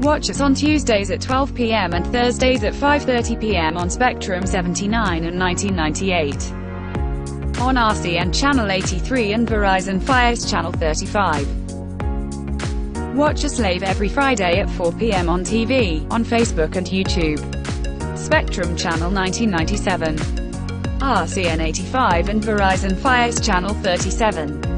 Watch us on Tuesdays at 12 p.m. and Thursdays at 5:30 p.m. on Spectrum 79 and 1998. On RCN Channel 83 and Verizon Fios Channel 35. Watch us live every Friday at 4 p.m. on TV, on Facebook and YouTube. Spectrum Channel 1997. RCN 85 and Verizon Fios Channel 37.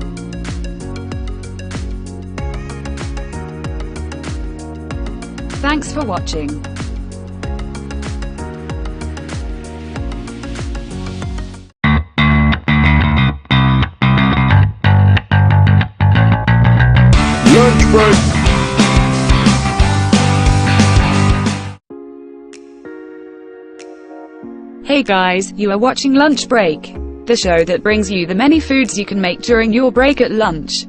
Thanks for watching. Lunchbreak. Hey guys, you are watching Lunchbreak, the show that brings you the many foods you can make during your break at lunch.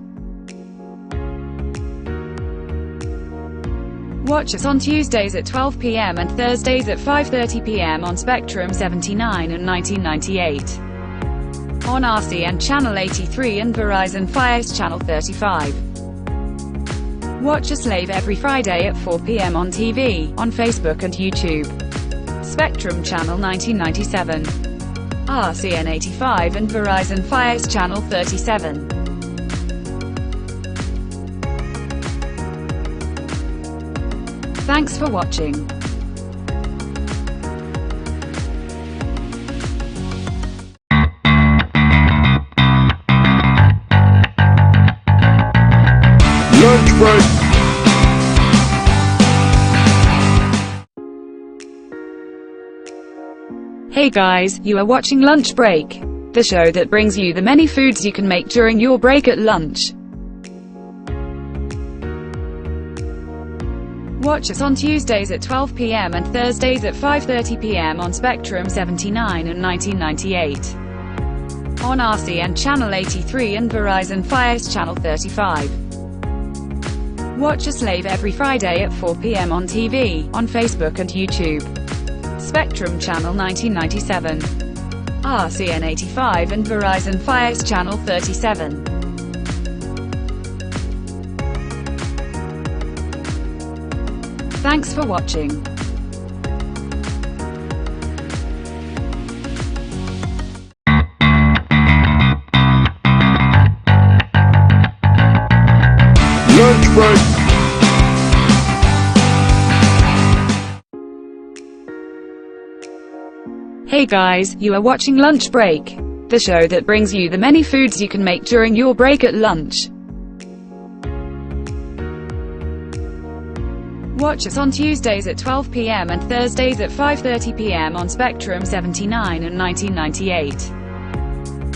Watch us on Tuesdays at 12 p.m. and Thursdays at 5:30 p.m. on Spectrum 79 and 1998. On RCN Channel 83 and Verizon Fios Channel 35. Watch us live every Friday at 4 p.m. on TV, on Facebook and YouTube. Spectrum Channel 1997. RCN 85 and Verizon Fios Channel 37. Thanks for watching. Lunchbreak. Hey guys, you are watching Lunchbreak, the show that brings you the many foods you can make during your break at lunch. Watch us on Tuesdays at 12 p.m. and Thursdays at 5:30 p.m. on Spectrum 79 and 1998. On RCN Channel 83 and Verizon Fios Channel 35. Watch us live every Friday at 4 p.m. on TV, on Facebook and YouTube. Spectrum Channel 1997. RCN 85 and Verizon Fios Channel 37. Thanks for watching. Lunchbreak. Hey guys, you are watching Lunchbreak, the show that brings you the many foods you can make during your break at lunch. Watch us on Tuesdays at 12 p.m. and Thursdays at 5:30 p.m. on Spectrum 79 and 1998.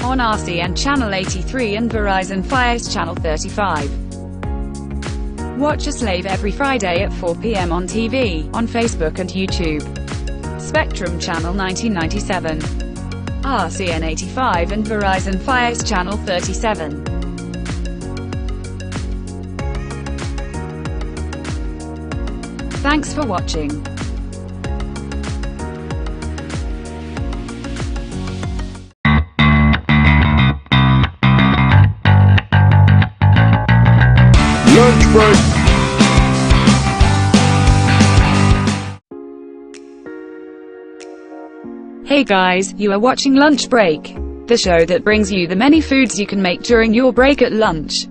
On RCN Channel 83 and Verizon Fios Channel 35. Watch us live every Friday at 4 p.m. on TV, on Facebook and YouTube. Spectrum Channel 1997. RCN 85 and Verizon Fios Channel 37. Thanks for watching. Lunchbreak. Hey guys, you are watching Lunchbreak, the show that brings you the many foods you can make during your break at lunch.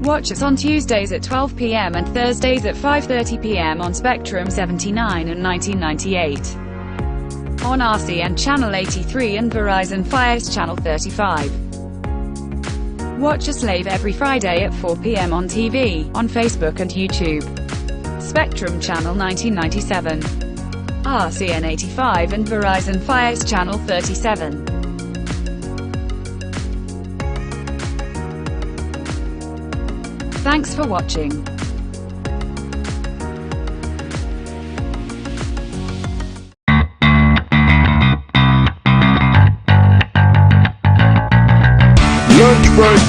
Watch us on Tuesdays at 12 p.m. and Thursdays at 5:30 p.m. on Spectrum 79 and 1998. On RCN Channel 83 and Verizon Fios Channel 35. Watch us live every Friday at 4 p.m. on TV, on Facebook and YouTube. Spectrum Channel 1997. RCN 85 and Verizon Fios Channel 37. Thanks for watching. Lunchbreak.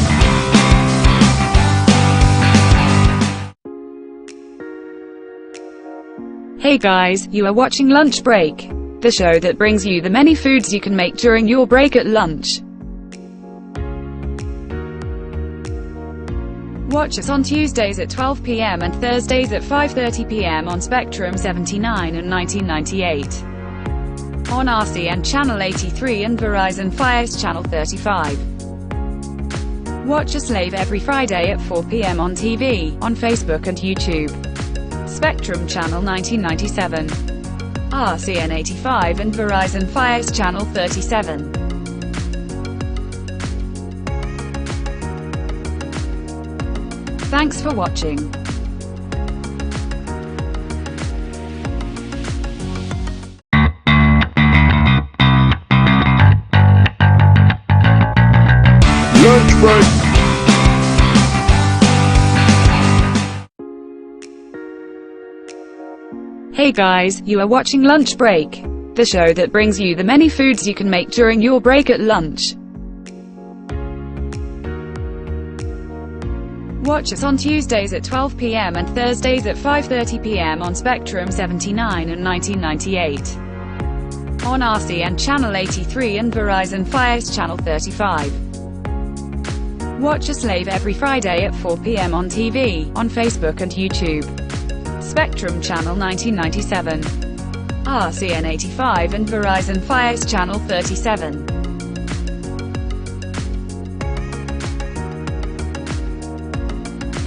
Hey guys, you are watching Lunchbreak, the show that brings you the many foods you can make during your break at lunch. Watch us on Tuesdays at 12 p.m. and Thursdays at 5:30 p.m. on Spectrum 79 and 1998. On RCN Channel 83 and Verizon Fios Channel 35. Watch us live every Friday at 4 p.m. on TV, on Facebook and YouTube. Spectrum Channel 1997. RCN 85 and Verizon Fios Channel 37. Thanks for watching. Lunchbreak. Hey guys, you are watching Lunchbreak, the show that brings you the many foods you can make during your break at lunch. Watch us on Tuesdays at 12 p.m. and Thursdays at 5:30 p.m. on Spectrum 79 and 1998. On RCN Channel 83 and Verizon Fios Channel 35. Watch us live every Friday at 4 p.m. on TV, on Facebook and YouTube. Spectrum Channel 1997. RCN 85 and Verizon Fios Channel 37.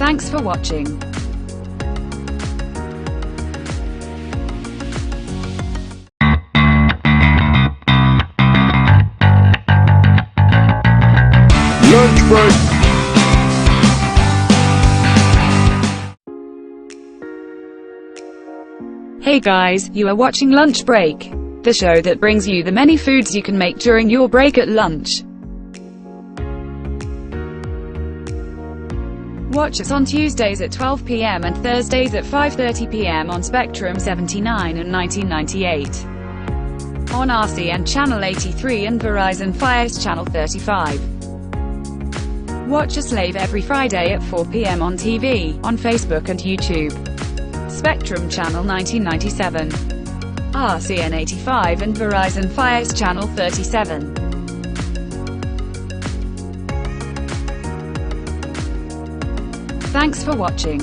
Thanks for watching. Lunchbreak. Hey guys, you are watching Lunchbreak, the show that brings you the many foods you can make during your break at lunch. Watch us on Tuesdays at 12 p.m. and Thursdays at 5:30 p.m. on Spectrum 79 and 1998. On RCN Channel 83 and Verizon Fios Channel 35. Watch us live every Friday at 4 p.m. on TV, on Facebook and YouTube. Spectrum Channel 1997. RCN 85 and Verizon Fios Channel 37. Thanks for watching.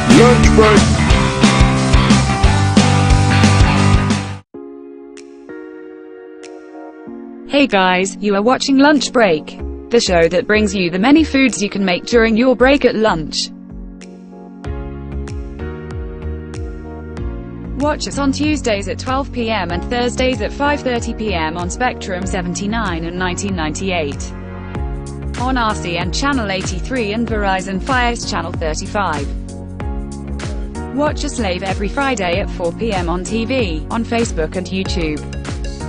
Lunchbreak. Hey guys, you are watching Lunchbreak, the show that brings you the many foods you can make during your break at lunch. Watch us on Tuesdays at 12 p.m. and Thursdays at 5:30 p.m. on Spectrum 79 and 1998. On RCN Channel 83 and Verizon Fios Channel 35. Watch us live every Friday at 4 p.m. on TV, on Facebook and YouTube.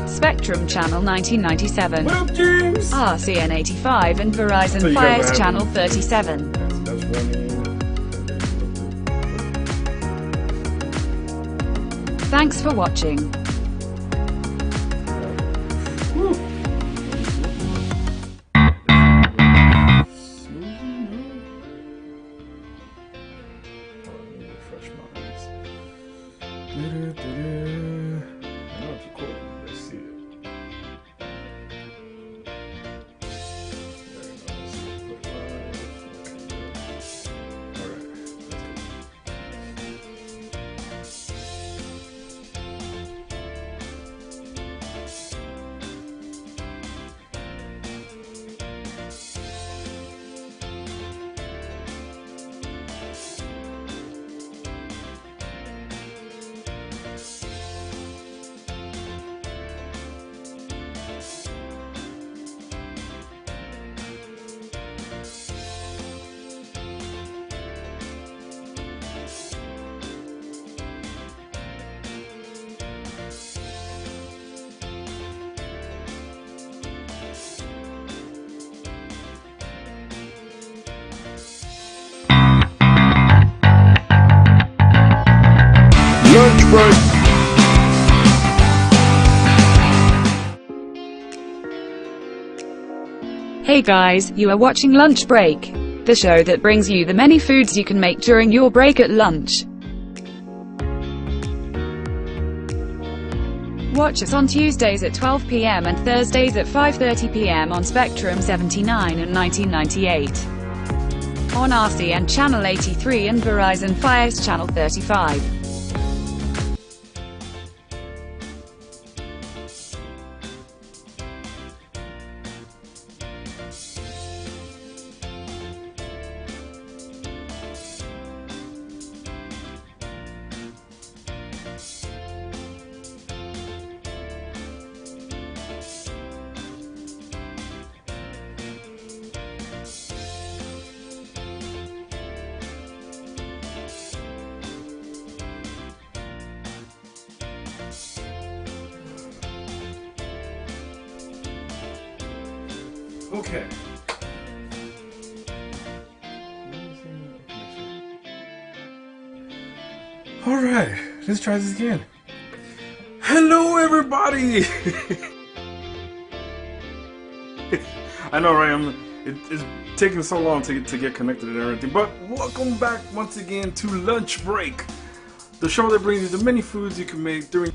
Spectrum Channel 1997. What up, James? RCN 85 and Verizon So you got Fios what Channel happened? 37. That's funny. Thanks for watching. Woo. Refresh my eyes. I know it's recording. Let's see it. There it goes. Put live. Alright, let's go. Lunchbreak. Hey guys, you are watching Lunchbreak, the show that brings you the many foods you can make during your break at lunch. Watch us on Tuesdays at 12 p.m. and Thursdays at 5:30 p.m. on Spectrum 79 and 1998. On RCN Channel 83 and Verizon Fios Channel 35. Okay. All right, let's try this again. Hello, everybody. I know, right? It's taking so long to get connected and everything, but welcome back once again to Lunch Break, the show that brings you the many foods you can make during.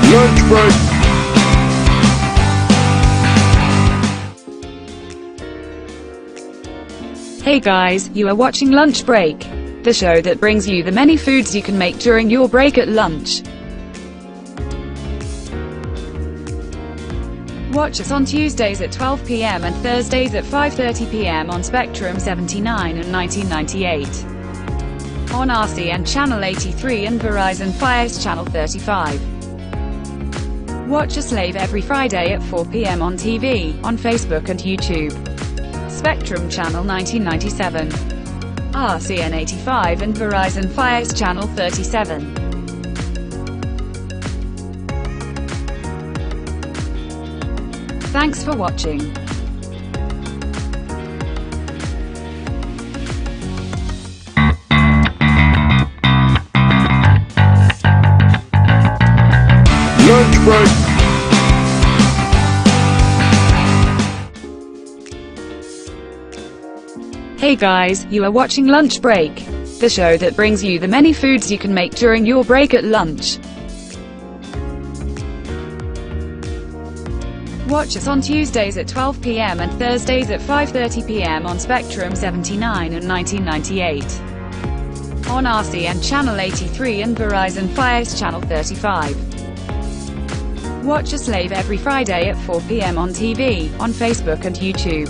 Lunchbreak. Hey guys, you are watching Lunch Break, the show that brings you the many foods you can make during your break at lunch. Watch us on Tuesdays at 12 p.m. and Thursdays at 5:30 p.m. on Spectrum 79 and 1998. On RCN Channel 83 and Verizon Fios Channel 35. Watch us live every Friday at 4 p.m. on TV, on Facebook and YouTube. Spectrum Channel 1997. RCN 85 and Verizon Fios Channel 37. Thanks for watching. Lunchbreak. Hey guys, you are watching Lunch Break, the show that brings you the many foods you can make during your break at lunch. Watch us on Tuesdays at 12 p.m. and Thursdays at 5:30 p.m. on Spectrum 79 and 1998. On RCN Channel 83 and Verizon Fios Channel 35. Watch us live every Friday at 4 p.m. on TV, on Facebook and YouTube.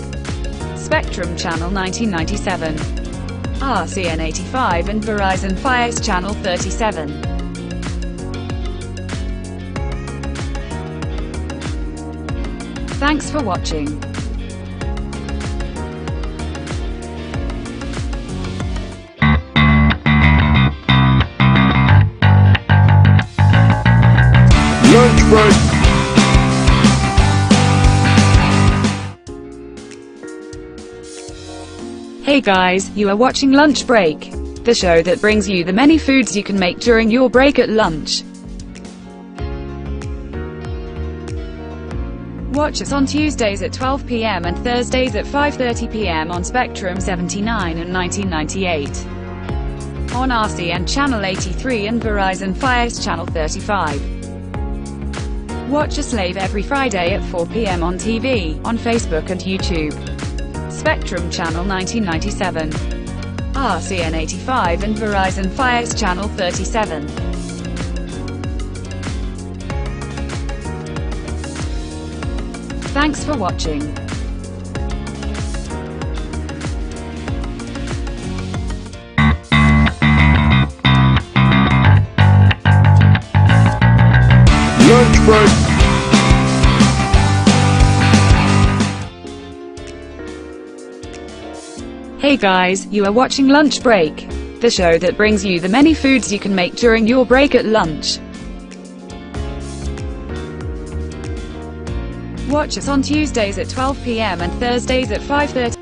Spectrum Channel 1997. RCN 85 and Verizon Fios Channel 37. Thanks for watching. Lunchbreak. Hey guys, you are watching Lunch Break, the show that brings you the many foods you can make during your break at lunch. Watch us on Tuesdays at 12 p.m. and Thursdays at 5:30 p.m. on Spectrum 79 and 1998. On RCN Channel 83 and Verizon Fios Channel 35. Watch us live every Friday at 4 p.m. on TV, on Facebook and YouTube. Spectrum Channel 1997. RCN 85 and Verizon Fios Channel 37. Thanks for watching. Lunchbreak. Hey guys, you are watching Lunch Break, the show that brings you the many foods you can make during your break at lunch. Watch us on Tuesdays at 12 p.m. and Thursdays at 5:30.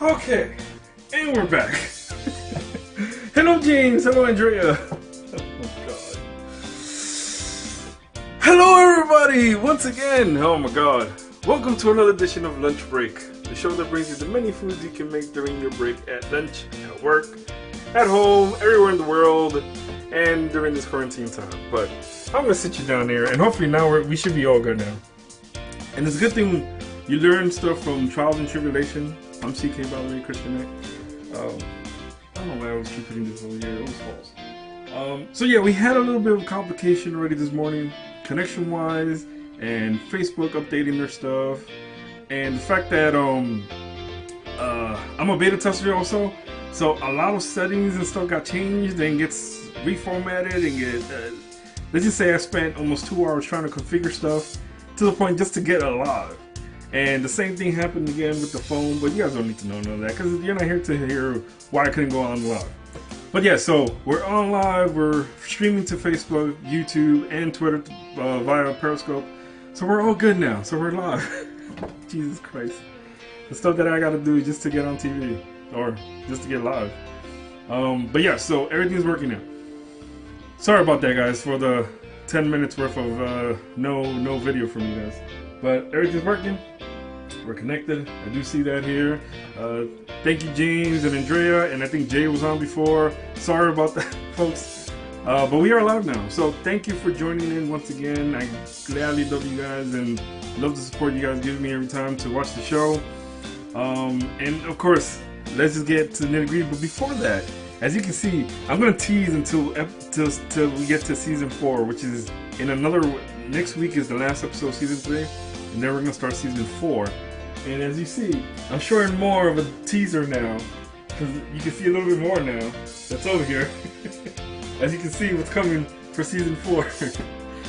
Okay, and we're back. Hello, James. Hello, Andrea. Oh, God. Hello, everybody. Once again. Oh, my God. Welcome to another edition of Lunch Break, the show that brings you the many foods you can make during your break at lunch, at work, at home, everywhere in the world, and during this quarantine time. But I'm going to sit you down there, and hopefully now we should be all good now. And it's a good thing you learn stuff from trials and tribulation. I'm CK, by the way, Christian Nick. I don't know why I always keep putting this over here. It was false. So yeah, we had a little bit of complication already this morning, connection-wise, and Facebook updating their stuff, and the fact that I'm a beta tester also, so a lot of settings and stuff got changed and gets reformatted and let's just say I spent almost 2 hours trying to configure stuff to the point just to get it live. And the same thing happened again with the phone, but you guys don't need to know none of that because you're not here to hear why I couldn't go on live. But yeah, so we're on live, we're streaming to Facebook, YouTube, and Twitter via Periscope. So we're all good now, so we're live. Jesus Christ. The stuff that I gotta do just to get on TV, or just to get live. But yeah, so everything's working now. Sorry about that, guys, for the 10 minutes worth of no video from you guys. But everything's working. We're connected. I do see that here. Thank you, James and Andrea, and I think Jay was on before. Sorry about that, folks. But we are live now. So thank you for joining in once again. I gladly love you guys and love the support you guys give me every time to watch the show. And of course, let's just get to the nitty-gritty. But before that, as you can see, I'm gonna tease until we get to season 4, which is in next week is the last episode of season 3, and then we're gonna start season 4. And as you see, I'm showing more of a teaser now, because you can see a little bit more now that's over here. As you can see what's coming for season 4.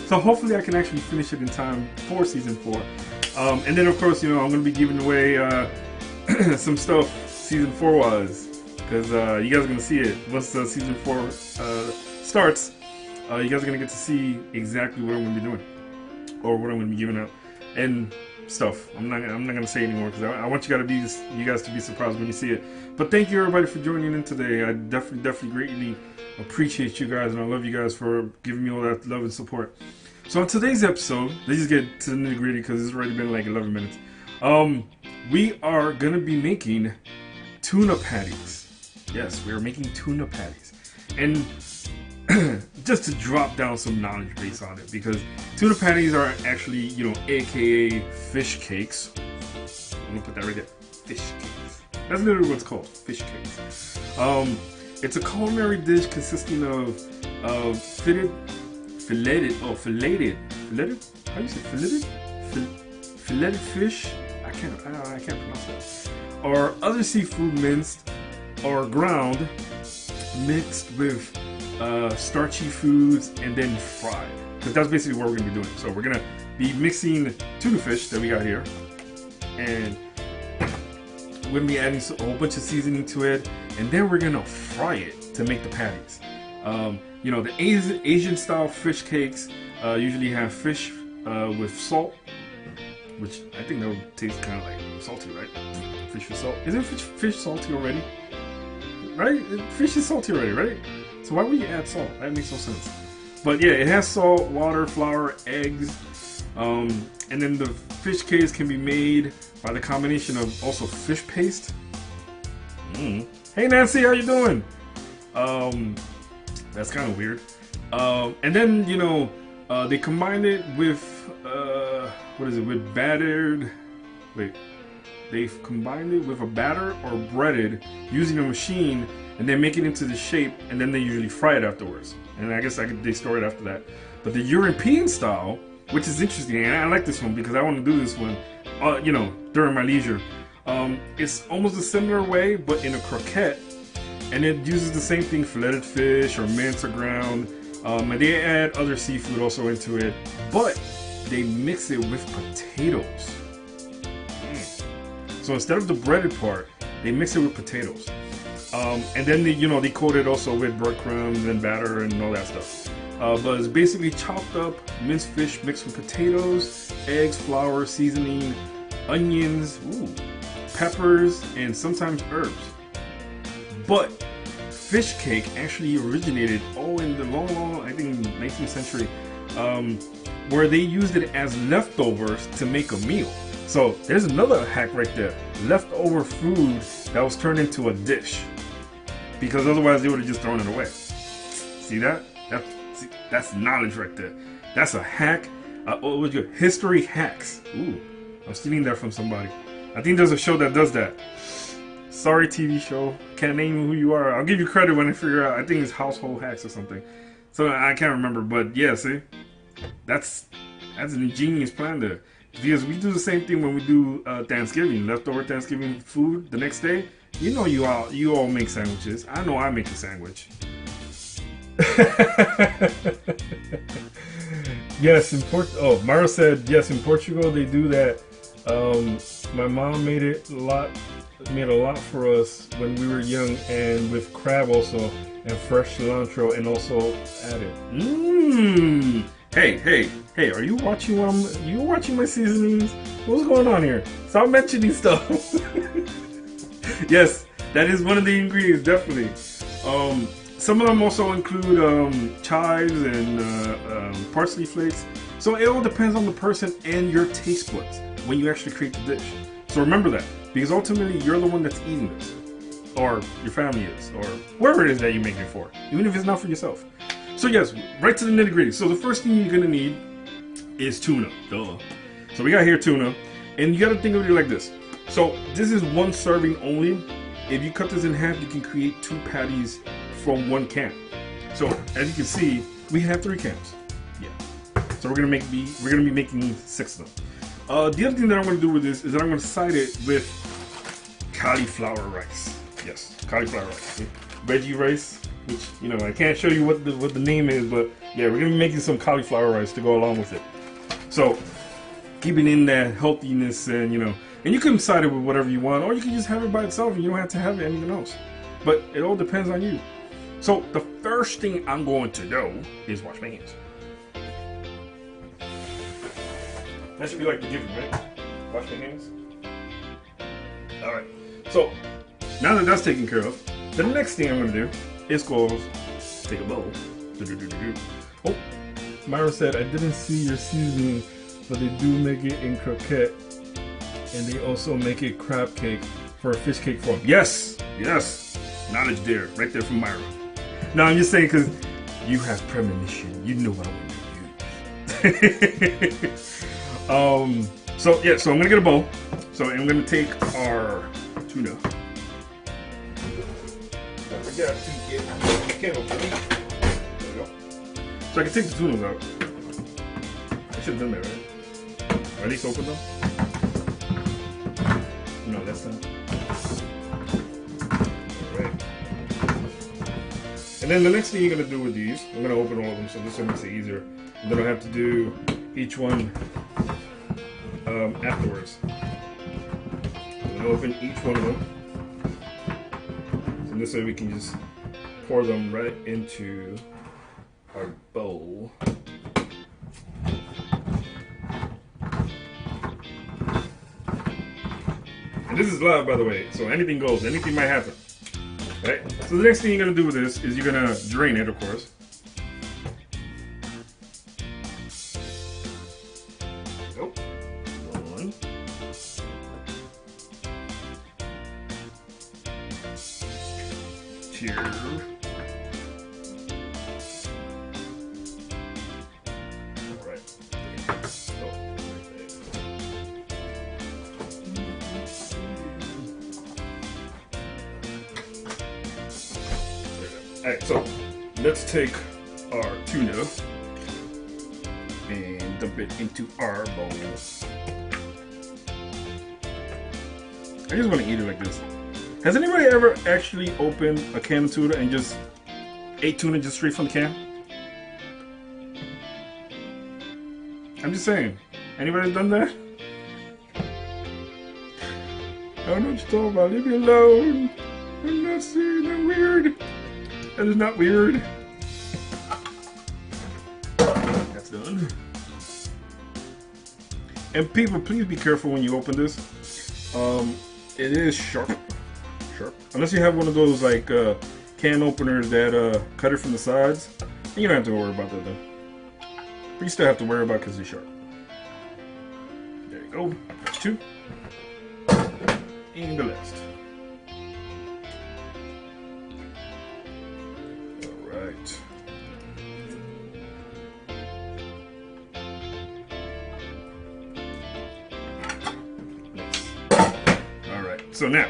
So hopefully I can actually finish it in time for season 4. And then of course, I'm gonna be giving away some stuff season 4 wise, because you guys are gonna see it once season 4 starts. You guys are gonna get to see exactly what I'm gonna be doing, or what I'm gonna be giving out, and stuff. I'm not gonna say anymore because I want you guys to be surprised when you see it. But thank you everybody for joining in today. I definitely greatly appreciate you guys, and I love you guys for giving me all that love and support. So on today's episode, let's just get to the nitty gritty because it's already been like 11 minutes. We are gonna be making tuna patties. Yes, we are making tuna patties, and just to drop down some knowledge base on it, because tuna patties are actually, aka fish cakes. I'm gonna put that right there. Fish cakes. That's literally what it's called. Fish cakes. It's a culinary dish consisting of filleted. How do you say filleted? Filleted fish. I can't pronounce that. Or other seafood minced or ground, mixed with starchy foods and then fried, because that's basically what we're gonna be doing. So we're gonna be mixing tuna fish that we got here, and we're gonna be adding a whole bunch of seasoning to it, and then we're gonna fry it to make the patties. The Asian style fish cakes usually have fish with salt, which I think that would taste kind of like salty, right? Fish with salt. Isn't fish salty already? Right? Fish is salty already, right? So why would you add salt? That makes no sense. But yeah, it has salt, water, flour, eggs, and then the fish cakes can be made by the combination of also fish paste. Hey Nancy, how you doing? That's kind of weird. And then, you know, they combine it with, what is it, with battered, wait, they've combined it with a batter or breaded using a machine, and they make it into the shape, and then they usually fry it afterwards. And I guess they store it after that. But the European style, which is interesting, and I like this one because I want to do this one, you know, during my leisure. It's almost a similar way, but in a croquette, and it uses the same thing, filleted fish or minced or ground, and they add other seafood also into it, but they mix it with potatoes. So instead of the breaded part, they mix it with potatoes, and then they coat it also with breadcrumbs and batter and all that stuff. But it's basically chopped up minced fish mixed with potatoes, eggs, flour, seasoning, onions, peppers, and sometimes herbs. But fish cake actually originated in the long, I think 19th century, where they used it as leftovers to make a meal. So there's another hack right there. Leftover food that was turned into a dish. Because otherwise they would have just thrown it away. See that? That's knowledge right there. That's a hack. What was your history hacks? Ooh, I'm stealing that from somebody. I think there's a show that does that. Sorry, TV show. Can't name who you are. I'll give you credit when I figure out. I think it's Household Hacks or something. So I can't remember, but yeah, see, that's an ingenious plan there. Because we do the same thing when we do Thanksgiving, leftover Thanksgiving food the next day. You know, you all make sandwiches. I know I make a sandwich. Yes, Mara said yes. In Portugal, they do that. My mom made a lot for us when we were young, and with crab also, and fresh cilantro, and also added. Hey! Are you watching? You watching my seasonings? What's going on here? Stop mentioning stuff. Yes, that is one of the ingredients, definitely. Some of them also include chives and parsley flakes. So it all depends on the person and your taste buds when you actually create the dish. So remember that, because ultimately you're the one that's eating this, or your family is, or whoever it is that you make it for, even if it's not for yourself. So yes, right to the nitty-gritty. So the first thing you're gonna need is tuna. Duh. So we got here tuna, and you gotta think of it like this. So this is one serving only. If you cut this in half, you can create 2 patties from 1 can. So as you can see, we have 3 cans. Yeah. So we're gonna be making 6 of them. The other thing that I'm gonna do with this is that I'm gonna side it with cauliflower rice. Yes, cauliflower rice. Veggie rice, which, you know, I can't show you what the name is, but yeah, we're gonna be making some cauliflower rice to go along with it. So keeping in that healthiness, and and you can side it with whatever you want, or you can just have it by itself and you don't have to have anything else. But it all depends on you. So the first thing I'm going to do is wash my hands. That should be like the given, right? Wash my hands. Alright, so now that that's taken care of, the next thing I'm going to do is go take a bowl. Oh, Myra said, I didn't see your seasoning, but they do make it in croquette, and they also make it crab cake for a fish cake form. Yes, knowledge there, right there from Myra. No, I'm just saying because you have premonition. You know what I want to use. So I'm gonna get a bowl. So I'm gonna take our tuna. Don't forget to get the candle for me. There we go. So I can take the tunas out. I should have done that, right? Or at least open them. No, that's not. Alright. And then the next thing you're gonna do with these, I'm gonna open all of them so this one makes it easier. And then I'll have to do each one afterwards. I'm gonna open each one of them. So this way we can just pour them right into our bowl. And this is live, by the way, so anything goes, anything might happen. Right? So the next thing you're gonna do with this is you're gonna drain it, of course. go. One. Two. Alright. Alright, so let's take our tuna and dump it into our bowl. I just want to eat it like this. Has anybody ever actually opened a can of tuna and just ate tuna just straight from the can? I'm just saying. Anybody done that? I don't know what you're talking about. Leave me alone. I'm not saying that weird. That is not weird. That's done. And people, please be careful when you open this. It is sharp. Unless you have one of those like can openers that cut it from the sides, you don't have to worry about that then. But you still have to worry about because it's sharp. There you go. That's two. And the last. Alright. Alright, so now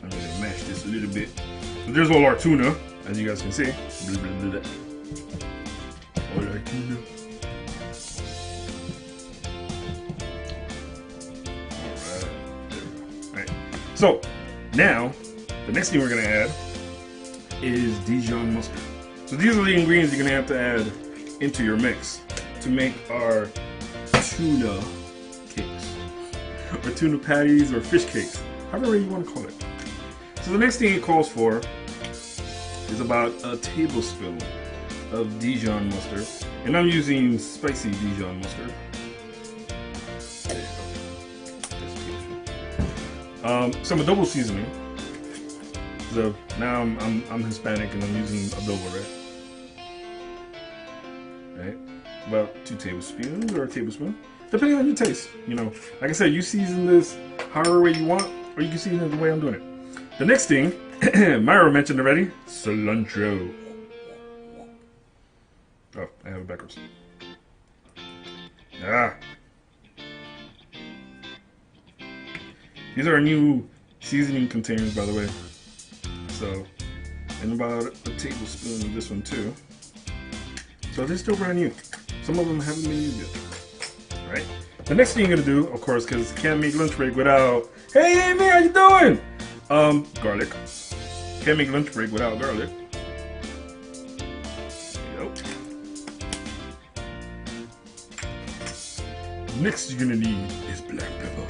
I'm going to mash this a little bit. So there's all our tuna, as you guys can see. All our tuna. Alright. So now the next thing we're going to add is Dijon mustard. So these are the ingredients you're going to have to add into your mix to make our tuna cakes, or tuna patties, or fish cakes, however you want to call it. So the next thing it calls for is about a tablespoon of Dijon mustard, and I'm using spicy Dijon mustard. There you go. Some adobo seasoning. So now I'm Hispanic and I'm using adobo, right? About 2 tablespoons or a tablespoon, depending on your taste. You know, like I said, you season this however way you want, or you can season it the way I'm doing it. The next thing, Myra mentioned already, cilantro. Oh, I have it backwards. Ah. These are our new seasoning containers, by the way. So, and about a tablespoon of this one too. So they're still brand new. Some of them haven't been used yet. Alright. The next thing you're gonna do, of course, because you can't make lunch break without, hey Amy, how you doing? Garlic. Can't make lunch break without garlic. There you go. Next you're gonna need is black pepper.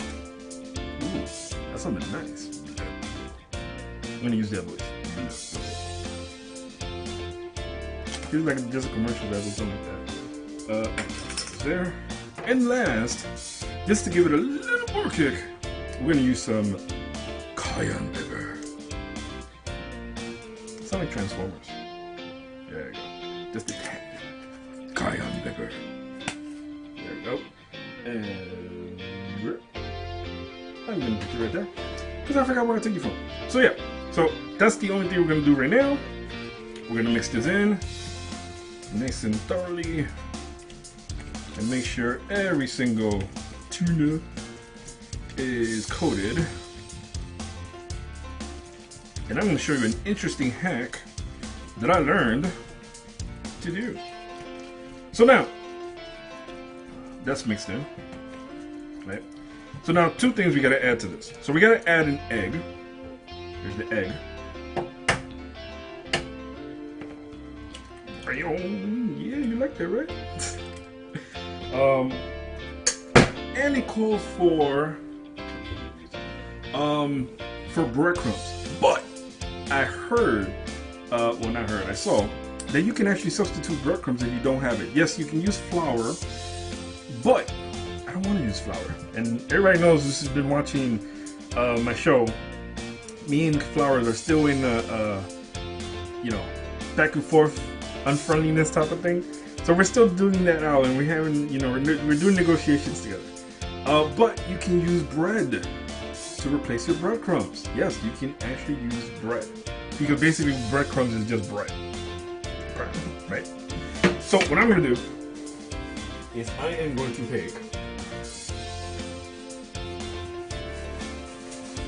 Ooh, that's something nice. I'm gonna use that voice. Feels like just a commercial that was something like that. There. And last, just to give it a little more kick, we're gonna use some cayenne pepper. Sound like Transformers. There you go. Just a tad. Cayenne pepper. There we go. And I'm gonna put you right there because I forgot where I took you from. So yeah. So that's the only thing we're gonna do right now. We're gonna mix this in nice and thoroughly and make sure every single tuna is coated. And I'm gonna show you an interesting hack that I learned to do. So now that's mixed in, right? So now 2 things we gotta add to this. So we gotta add an egg. Here's the egg. Yeah, you like that, right? And it calls for breadcrumbs. But I heard, well not heard, I saw that you can actually substitute breadcrumbs if you don't have it. Yes, you can use flour, but I don't want to use flour. And everybody knows this has been watching my show. Me and flour are still in you know, back and forth unfriendliness type of thing. So we're still doing that out, and we're having, you know, we're doing negotiations together. But you can use bread to replace your breadcrumbs. Yes, you can actually use bread. Because basically breadcrumbs is just bread. Right? So what I'm going to do is I am going to take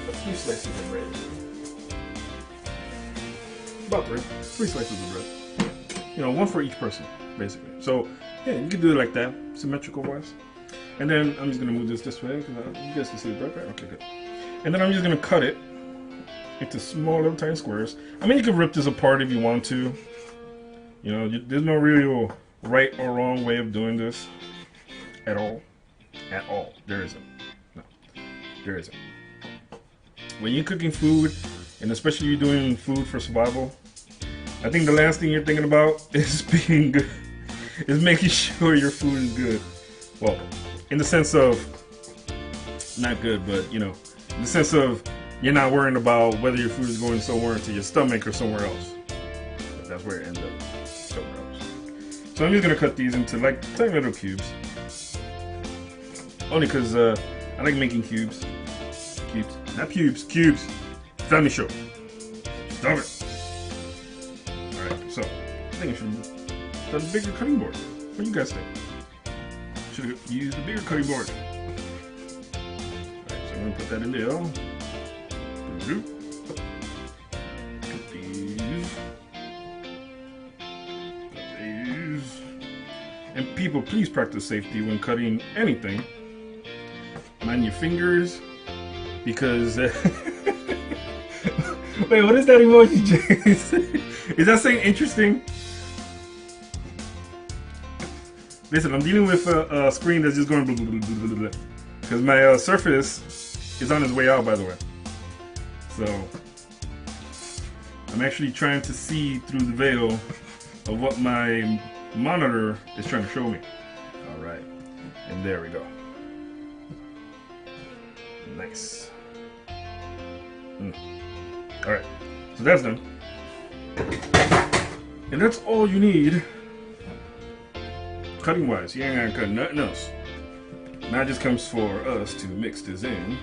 a few slices of bread. About three slices of bread. You know, one for each person, basically. So yeah, you can do it like that, symmetrical wise. And then I'm just going to move this way because you guys can see the bread, right? Okay, good. And then I'm just going to cut it into small little tiny squares. I mean, you can rip this apart if you want to. You know, there's no real right or wrong way of doing this at all. At all. There isn't. No, there isn't. When you're cooking food, and especially you're doing food for survival, I think the last thing you're thinking about is being good, is making sure your food is good. Well, in the sense of not good, but you know, in the sense of you're not worrying about whether your food is going somewhere into your stomach or somewhere else. That's where it ends up. Somewhere else. So I'm just gonna cut these into like tiny little cubes. Only because I like making cubes. Cubes. Not pubes. Cubes. Family show. Stop it. Alright, so I think I should have done a bigger cutting board. What do you guys think? Should have used a bigger cutting board. Alright, so I'm gonna put that in there. Put these. And people, please practice safety when cutting anything. Mind your fingers, because wait, what is that emoji, James? Is that saying interesting? Listen, I'm dealing with a screen that's just going blah, blah, blah, blah, blah, because my Surface is on its way out, by the way. So I'm actually trying to see through the veil of what my monitor is trying to show me. All right, and there we go. Nice. All right, so that's done, and that's all you need cutting wise. You ain't gotta cut nothing else. Now it just comes for us to mix this in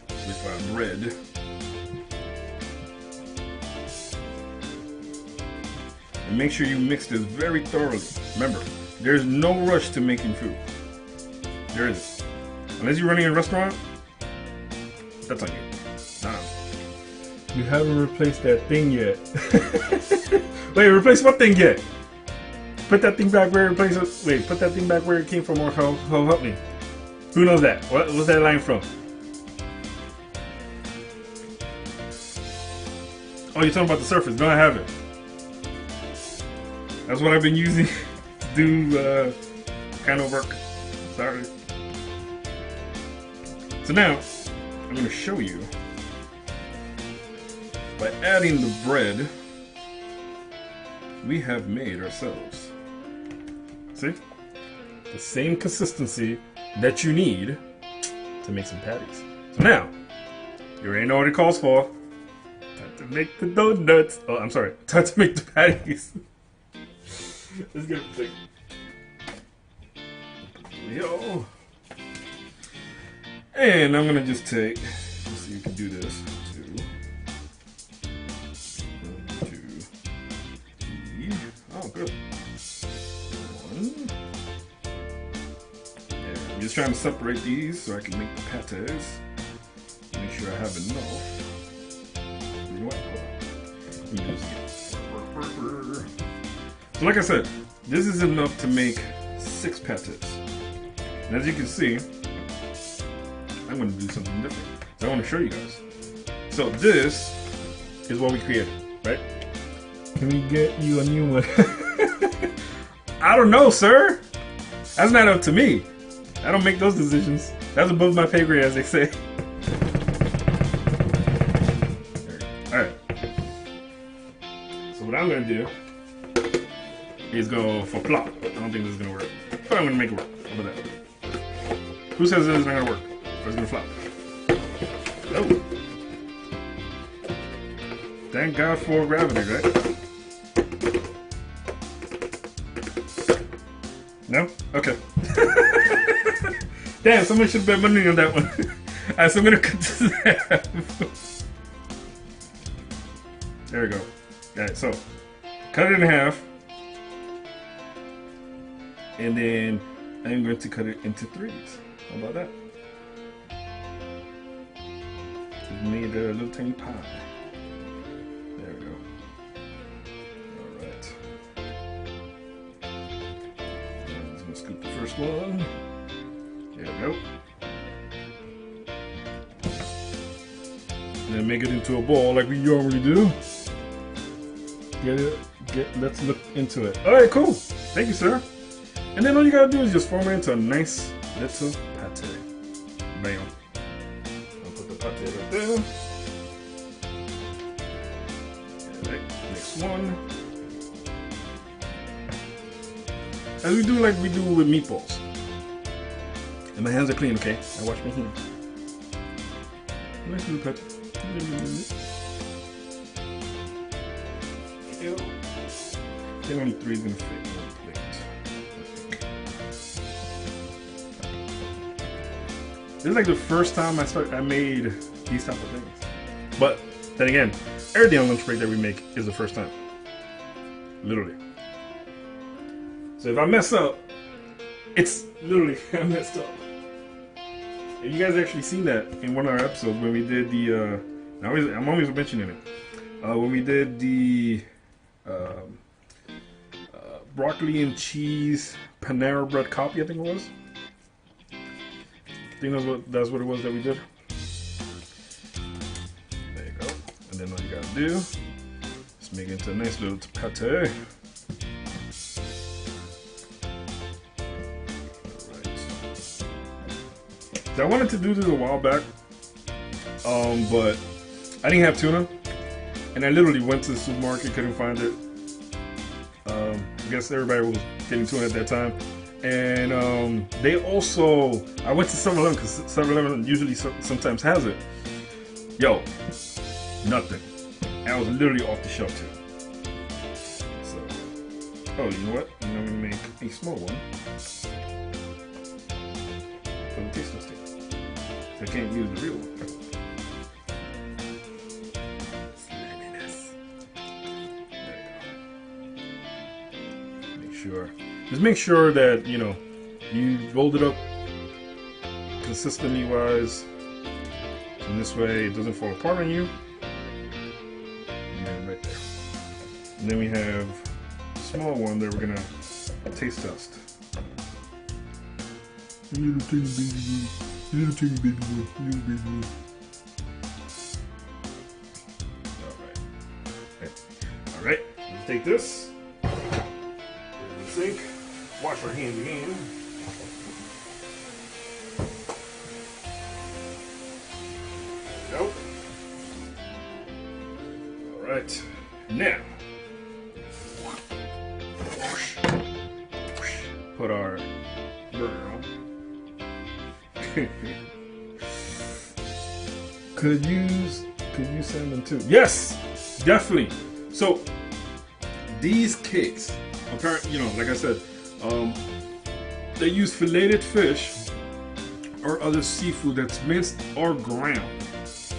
with our bread. And make sure you mix this very thoroughly. Remember, there's no rush to making food. There isn't. Unless you're running a restaurant, that's on you. Nah. You haven't replaced that thing yet. Wait, replace what thing yet? Put that thing back where it replaced it. Wait, put that thing back where it came from, or help me. Who knows that? What's that line from? Oh, you're talking about the Surface. No, I haven't. That's what I've been using to do kind of work. Sorry. So now, I'm going to show you by adding the bread we have made ourselves. See? The same consistency that you need to make some patties. So now, you already know what it calls for. Time to make the donuts. Oh, I'm sorry. Time to make the patties. Let's get it. Yo. And I'm gonna just take, let's see, you can do this. 1, 2, 3. Oh, good. 1. Yeah, I'm just trying to separate these so I can make the pates. Make sure I have enough. You know what? Hold on. Let me do this again. So like I said, this is enough to make 6 pates. And as you can see, I'm going to do something different. So I want to show you guys. So this is what we created, right? Can we get you a new one? I don't know, sir. That's not up to me. I don't make those decisions. That's above my pay grade, as they say. Alright. So what I'm going to do is go for plop. I don't think this is going to work. But I'm going to make it work. How about that? Who says this is not going to work? Or it's going to flop? Oh. Thank God for gravity, right? No? Okay. Damn, somebody should bet money on that one. Alright, so I'm gonna cut this in half. There we go. Alright, so cut it in half. And then I'm going to cut it into threes. How about that? Just made a little tiny pie. There we go. Alright. I'm just gonna scoop the first one. There we go. And then make it into a ball like we normally do. Let's look into it. Alright, cool. Thank you, sir. And then all you gotta do is just form it into a nice little pate. Bam. I'll put the pate right there. Alright, next one. As we do like we do with meatballs. And my hands are clean, okay? I wash my hands. Nice little pate. I think only 3 is gonna fit on the plate. This is like the first time I made these type of things. But then again, everything on Lunch Break that we make is the first time. Literally. So if I mess up, it's literally I messed up. And you guys actually seen that in one of our episodes when we did the I'm always mentioning it. When we did the broccoli and cheese Panera bread copy, I think it was. I think that's what it was that we did. There you go. And then all you gotta do is make it into a nice little pate. Alright. So I wanted to do this a while back, but I didn't have tuna, and I literally went to the supermarket, couldn't find it. I guess everybody was getting tuna at that time. And they also, I went to 7-Eleven because 7-Eleven usually sometimes has it. Yo, nothing. I was literally off the shelf too. So, oh, you know what? I'm going to make a small one for the taste testing. So I can't use the real one. Just make sure that, you know, you rolled it up consistently wise, and this way it doesn't fall apart on you. And then right there. And then we have a small one that we're gonna taste test. Little tiny baby one. Little tiny baby one. Little baby one. Alright, let's take this. Sink. Wash our hands again. There we go. Alright. Now, put our burner on. Could use salmon too. Yes! Definitely. So, these cakes, apparently, you know, like I said, they use filleted fish or other seafood that's minced or ground,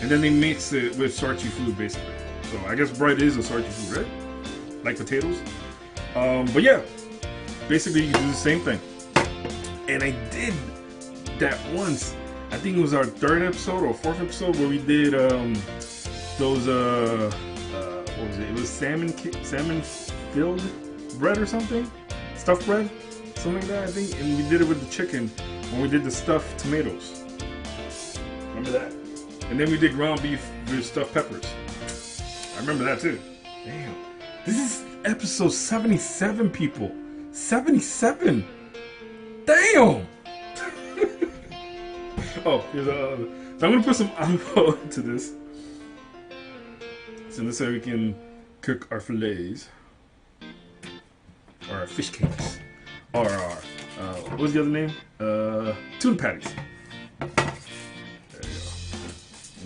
and then they mix it with starchy food, basically. So I guess bread is a starchy food, right? Like potatoes. But yeah, basically you do the same thing. And I did that once. I think it was our 3rd episode or 4th episode where we did those what was it? It was salmon filled bread or something. Stuffed bread, something like that, I think. And we did it with the chicken when we did the stuffed tomatoes. Remember that? And then we did ground beef with stuffed peppers. I remember that too. Damn. This is episode 77, people. 77. Damn. Oh, here's so I'm gonna put some olive oil into this. So this way we can cook our fillets. Or our fish cakes, or our, what was the other name? Tuna patties. There you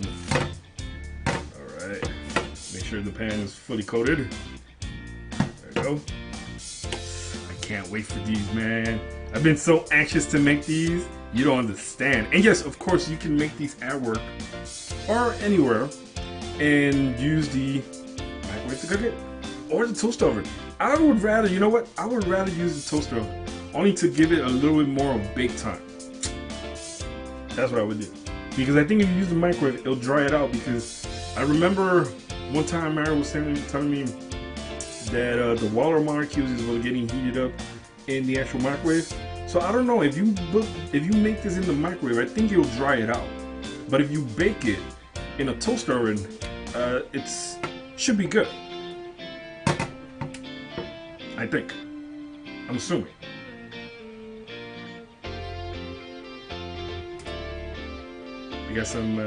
go. Alright. Make sure the pan is fully coated. There you go. I can't wait for these, man. I've been so anxious to make these. You don't understand. And yes, of course, you can make these at work or anywhere and use the microwave to cook it or the toaster oven. I would rather, you know what? I would rather use the toaster oven only to give it a little bit more of bake time. That's what I would do. Because I think if you use the microwave, it'll dry it out. Because I remember one time Mary was telling me that the water molecules were getting heated up in the actual microwave. So I don't know, if you make this in the microwave, I think it'll dry it out. But if you bake it in a toaster oven, it should be good. I think. I'm assuming. We got some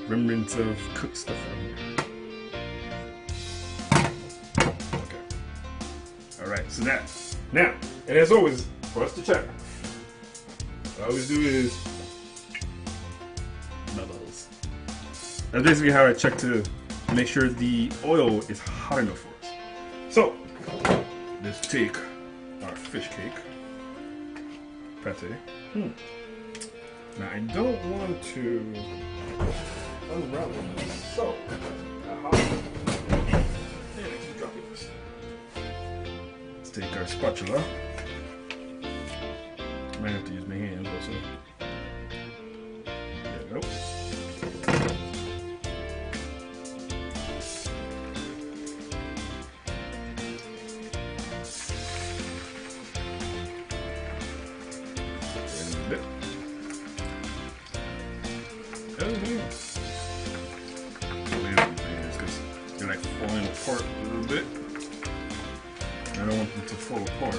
remnants of cooked stuff on here. Okay. Alright, so now, and as always, for us to check, what I always do is bubbles. That's basically how I check to make sure the oil is hot enough for us. So, let's take our fish cake pate. Now I don't want to unravel this, so let's take our spatula. Might have to use my hands also. There we go. They're like falling apart a little bit. I don't want them to fall apart.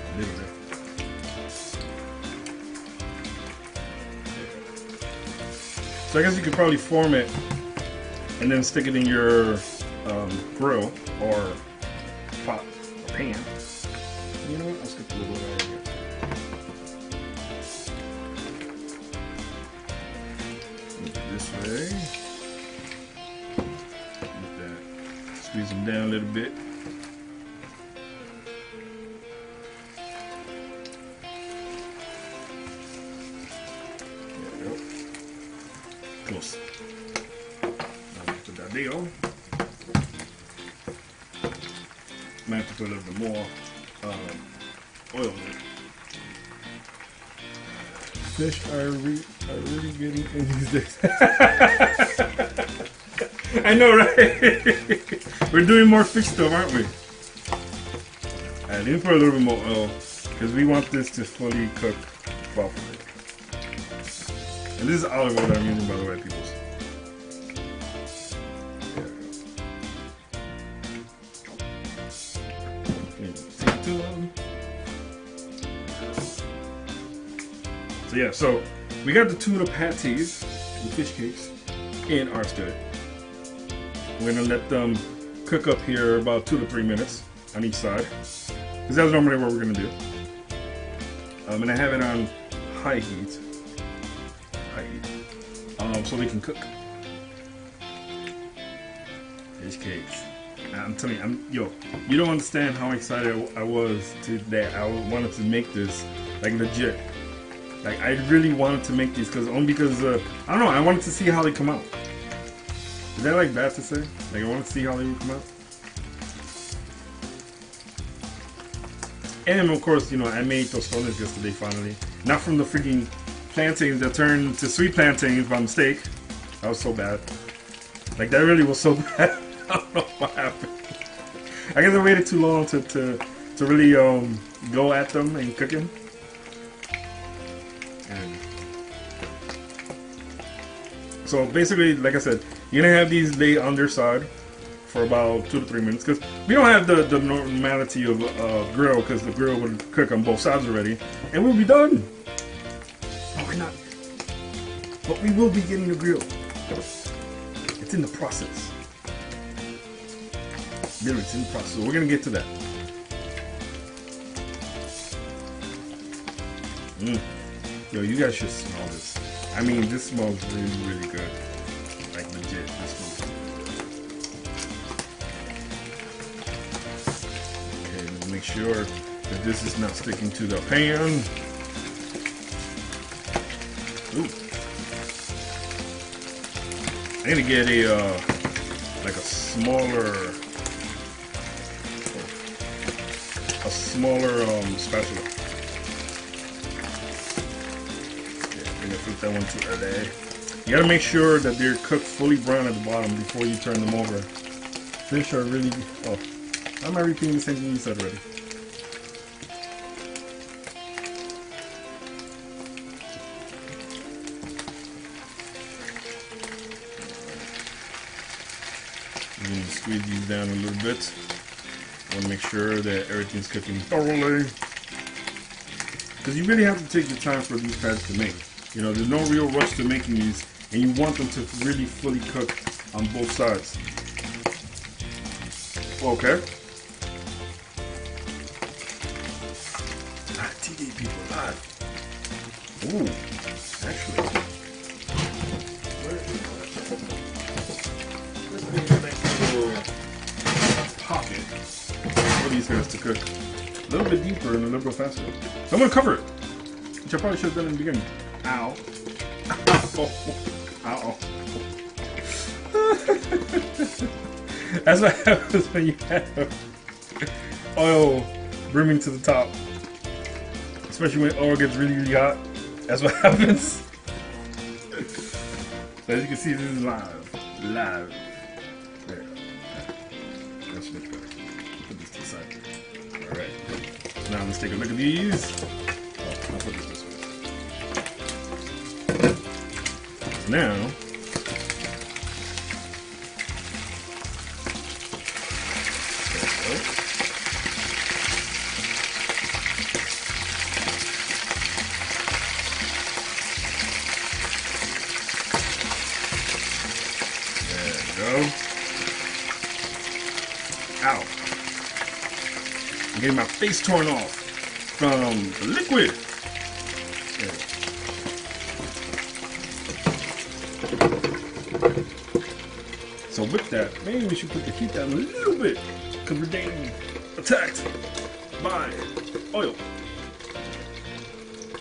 A little bit. So I guess you could probably form it and then stick it in your grill or pot or pan. You know what? I'll skip a little bit right here. This way. Like that. Squeeze them down a little bit. There we go. Close. Now put that deal. Might have to put a little bit more oil in it. Fish are really getting in these days. I know, right? We're doing more fish stuff, aren't we? Alright, let me put a little bit more oil because we want this to fully cook properly. And this is olive oil that I'm using, by the way, people. So yeah, so we got the tuna patties, the fish cakes, in our skillet. We're gonna let them cook up here about 2 to 3 minutes on each side, because that's normally what we're gonna do. And I have it on high heat, so they can cook. Fish cakes. I'm telling you, you don't understand how excited I was today. I wanted to make this, like, legit. Like, I really wanted to make these because I don't know, I wanted to see how they come out. Is that like bad to say? Like, I wanted to see how they would come out. And of course, you know, I made tostones yesterday finally. Not from the freaking plantains that turned to sweet plantains by mistake. That was so bad. Like, that really was so bad. I don't know what happened. I guess I waited too long to really go at them and cook them. So basically, like I said, you're gonna have these lay on their side for about 2 to 3 minutes because we don't have the normality of grill because the grill would cook on both sides already, and we'll be done. No, we're not. But we will be getting the grill. It's in the process. Literally, it's in the process. So we're gonna get to that. Yo, you guys should smell this. I mean, this smells really, really good. Like, legit, this smells good. Okay, let's make sure If this is not sticking to the pan. Ooh. I need to get a like a smaller spatula. Yeah, I'm gonna put that one too early. You gotta make sure that they're cooked fully brown at the bottom before you turn them over. Fish are really, oh, am I repeating the same thing you said already? I'm going to squeeze these down a little bit. I want to make sure that everything's cooking thoroughly. Because you really have to take your time for these patties to make. You know, there's no real rush to making these, and you want them to really fully cook on both sides. Okay. TD people live. Ooh, actually. Let's make a nice little pocket for these guys to cook. A little bit deeper and a little bit faster. So I'm going to cover it, which I probably should have done in the beginning. Ow. Ow. That's what happens when you have oil brimming to the top. Especially when oil gets really, really hot. That's what happens. So as you can see, this is live. Live. There. That's much better. Put this to the side. Alright. So now let's take a look at these. Oh, I'll put this way. Now, ow. I'm getting my face torn off from the liquid. So with that, maybe we should put the heat down a little bit because we're getting attacked by oil.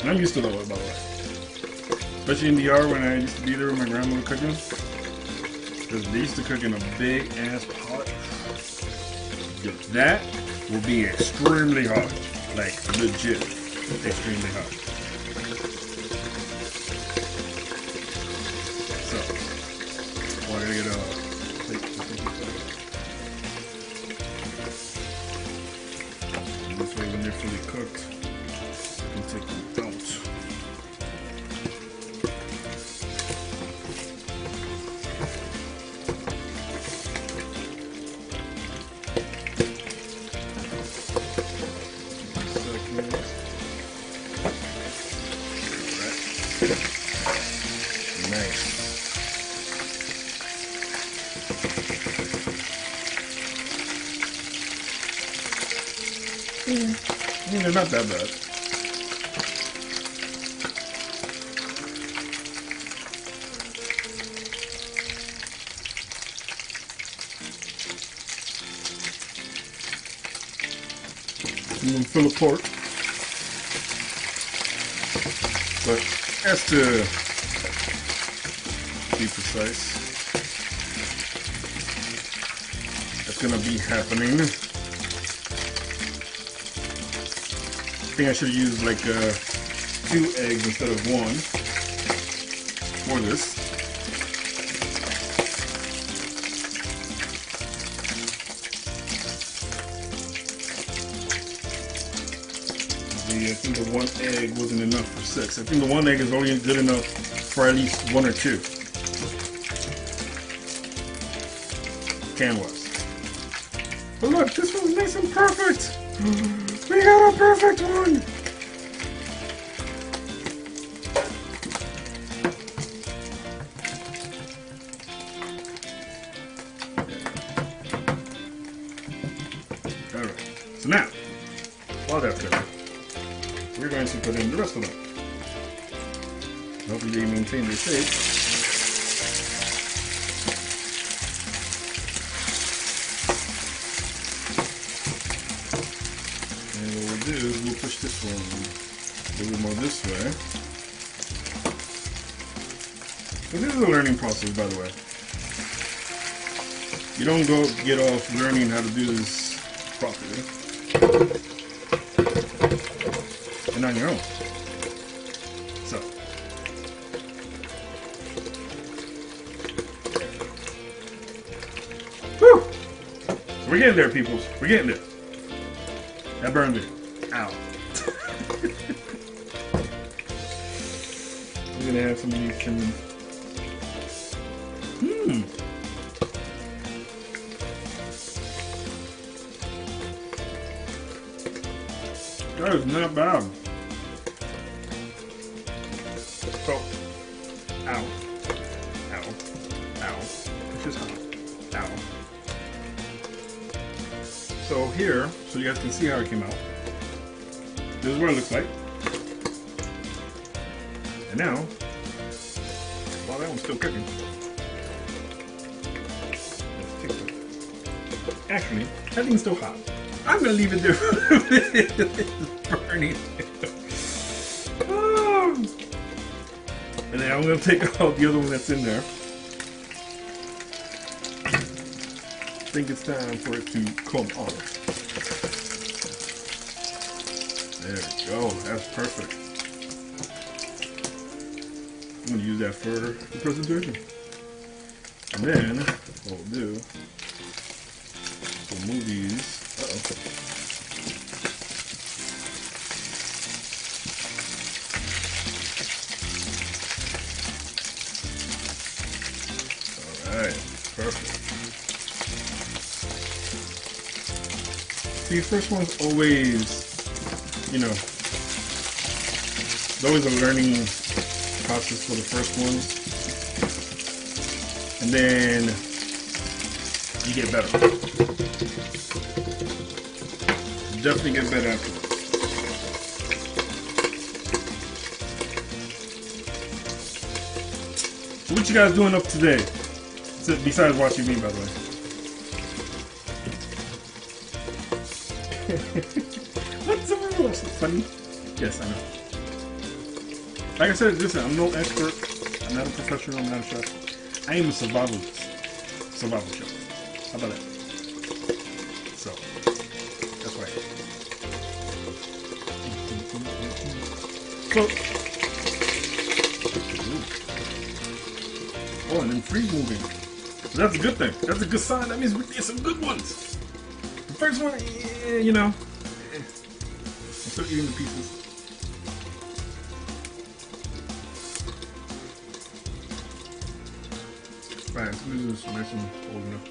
And I'm used to the oil, by the way. Especially in DR when I used to be there with my grandmother cooking. Because they used to cook in a big ass pot. That will be extremely hot. Like legit. Extremely hot. So, well, I gotta get a plate. This way when they're fully cooked, you can take them out. Nice. They're not that bad. I'm gonna fill a pork. But as to be precise, that's gonna be happening. I think I should have used like 2 eggs instead of 1 for this. I think the 1 egg wasn't enough for 6. I think the 1 egg is only good enough for at least 1 or 2. Can-wise. But look, this one's nice and perfect! We got a perfect one! Alright, so now, while that's cooking, we're going to put in the rest of them. Hopefully they maintain their shape. And what we'll do one a little more this way. So this is a learning process, by the way. You don't get off learning how to do this properly and on your own. So whew! So we're getting there, peoples. We're getting there. That burned me. Ow. We're gonna have some of these cinnamon. That is not bad. So, ow, ow, ow. It's just hot. Ow. So here, so you guys can see how it came out. This is what it looks like. And now, while that one's still cooking, let's take it. Actually, that thing's still hot. I'm gonna leave it there for a bit. It's burning. Oh. And then I'm gonna take out the other one that's in there. I think it's time for it to come on. There we go. That's perfect. I'm gonna use that for the presentation. And then what we'll do, we'll move these. Alright, perfect. The first one's always, you know, it's always a learning process for the first ones. And then you get better. Definitely get better after. So what you guys doing up today? Besides watching me, by the way. What's the rules? Funny? Yes, I know. Like I said, listen, I'm no expert. I'm not a professional. I'm not a chef. I am a survivalist. Survival chef. How about that? So, that's right. So, oh, and then freeze moving. So that's a good thing. That's a good sign. That means we get some good ones. The first one, yeah, you know, I'm still eating the pieces. Alright, so this is nice and old enough.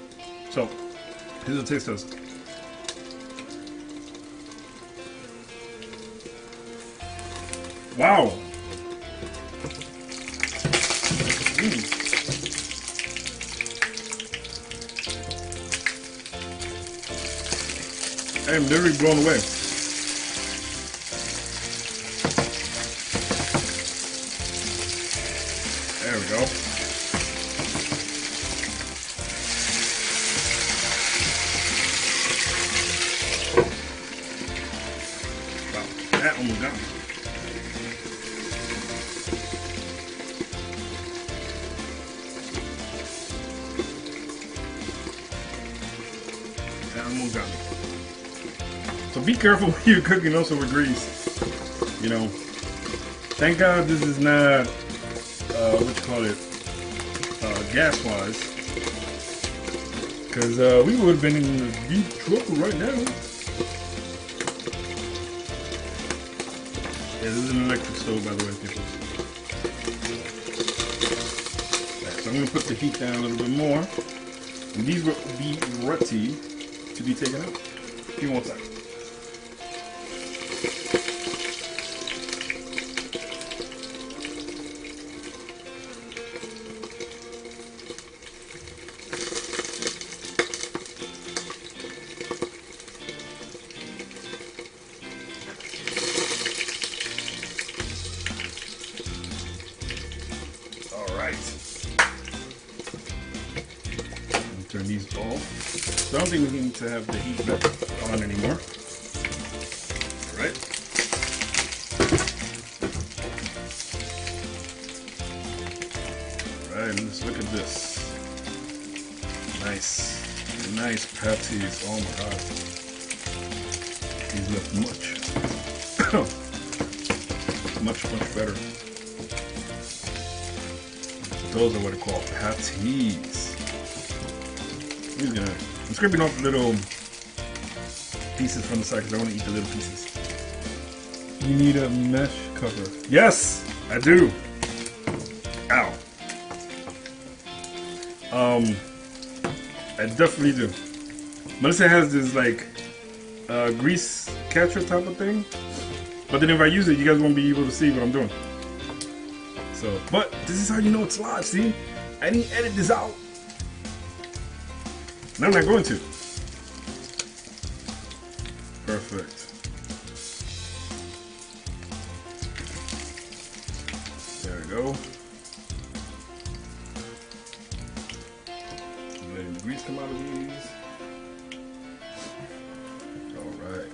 So, here's a taste test. Wow! I am literally blown away. There we go. Wow, that almost got me. That almost got me. So be careful when you're cooking also with grease. You know, thank God this is not, what you call it, gas-wise. Because we would have been in deep trouble right now. Yeah, this is an electric stove, by the way, people. Right, so I'm going to put the heat down a little bit more. And these will be ready to be taken out. Give me one second. Turn these off. So I don't think we need to have the heat back on anymore. Alright. Alright, let's look at this. Nice patties. Oh my god. These look much better. Those are what I call patties. I'm scraping off the little pieces from the side because I want to eat the little pieces. You need a mesh cover. Yes, I do. Ow. I definitely do. Melissa has this like grease catcher type of thing, but then if I use it, you guys won't be able to see what I'm doing. So, but this is how you know it's live. See, I didn't edit this out. And I'm not going to. Perfect. There we go. Letting the grease come out of these. Alright.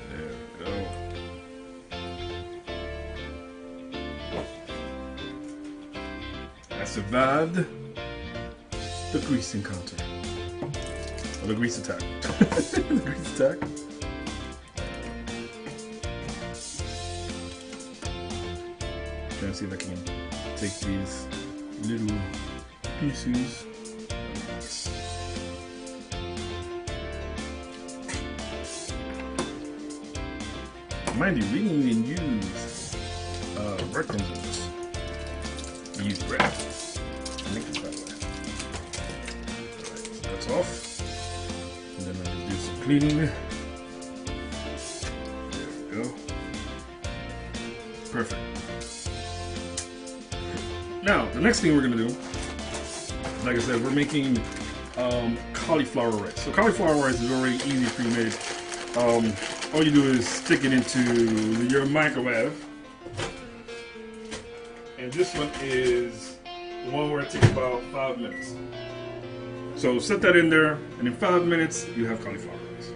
There we go. I survived the grease encounter. Or the grease attack. The grease attack. Trying to see if I can take these little pieces. Mind you, we didn't even use breadcrumbs. We used bread. Make this by the way. Alright, that's off. And then I'll just do some cleaning. There we go. Perfect. Now, the next thing we're gonna do, like I said, we're making cauliflower rice. So cauliflower rice is already easy pre-made. All you do is stick it into your microwave. And this one is the one where it takes about 5 minutes. So set that in there, and in 5 minutes, you have cauliflower rice.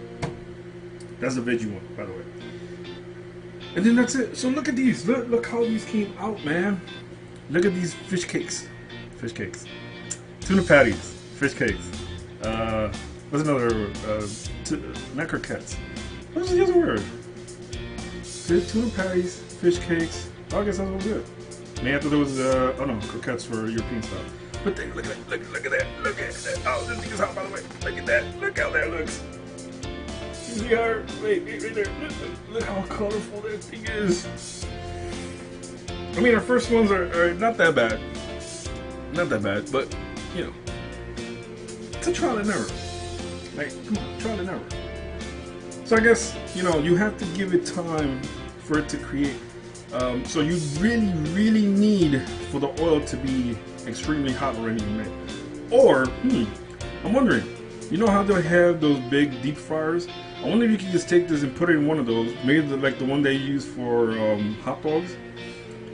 That's the veggie one, by the way. And then that's it. So look at these. Look how these came out, man. Look at these fish cakes. Fish cakes. Tuna patties. Fish cakes. What's another? Not croquettes. What's the other word? Tuna patties, fish cakes. Oh, I guess that's what good. And after there was, oh no, croquettes for European style. But then, look at that, look at that, look at that. Oh, this thing is hot, by the way. Look at that, look how that looks. You see how, wait right there. Look how colorful that thing is. I mean, our first ones are not that bad. Not that bad, but, you know, it's a trial and error. Like, come on, trial and error. So I guess, you know, you have to give it time for it to create. So you really need for the oil to be extremely hot or anything, right? Or, I'm wondering, you know how they have those big deep fryers? I wonder if you could just take this and put it in one of those, maybe like the one they use for hot dogs,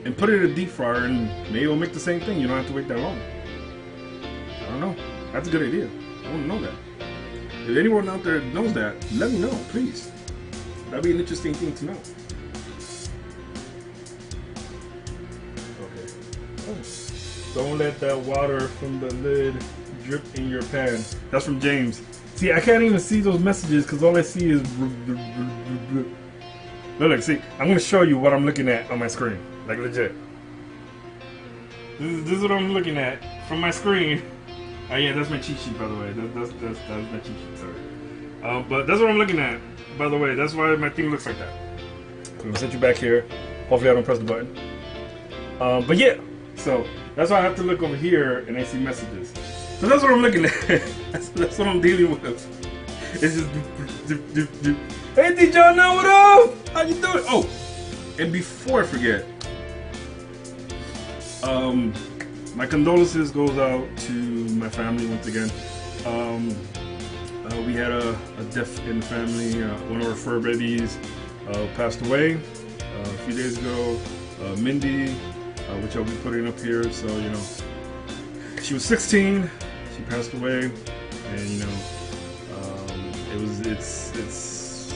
and put it in a deep fryer, and maybe it'll make the same thing. You don't have to wait that long. I don't know. That's a good idea. I want to know that. If anyone out there knows that, let me know, please. That'd be an interesting thing to know. Okay. Oh. Don't let that water from the lid drip in your pan. That's from James. See, I can't even see those messages because all I see is... Look, see, I'm going to show you what I'm looking at on my screen. Like, legit. This is what I'm looking at from my screen. Oh yeah, that's my cheat sheet, by the way. That's my cheat sheet, sorry. But that's what I'm looking at, by the way. That's why my thing looks like that. So I'm gonna set you back here. Hopefully I don't press the button. But yeah, so that's why I have to look over here and I see messages. So that's what I'm looking at. that's what I'm dealing with. It's just... Hey D-John, what up? How you doing? Oh, and before I forget, my condolences goes out to my family once again. We had a death in the family. One of our fur babies passed away a few days ago. Mindy, which I'll be putting up here. So, you know, she was 16. She passed away, and you know, it it's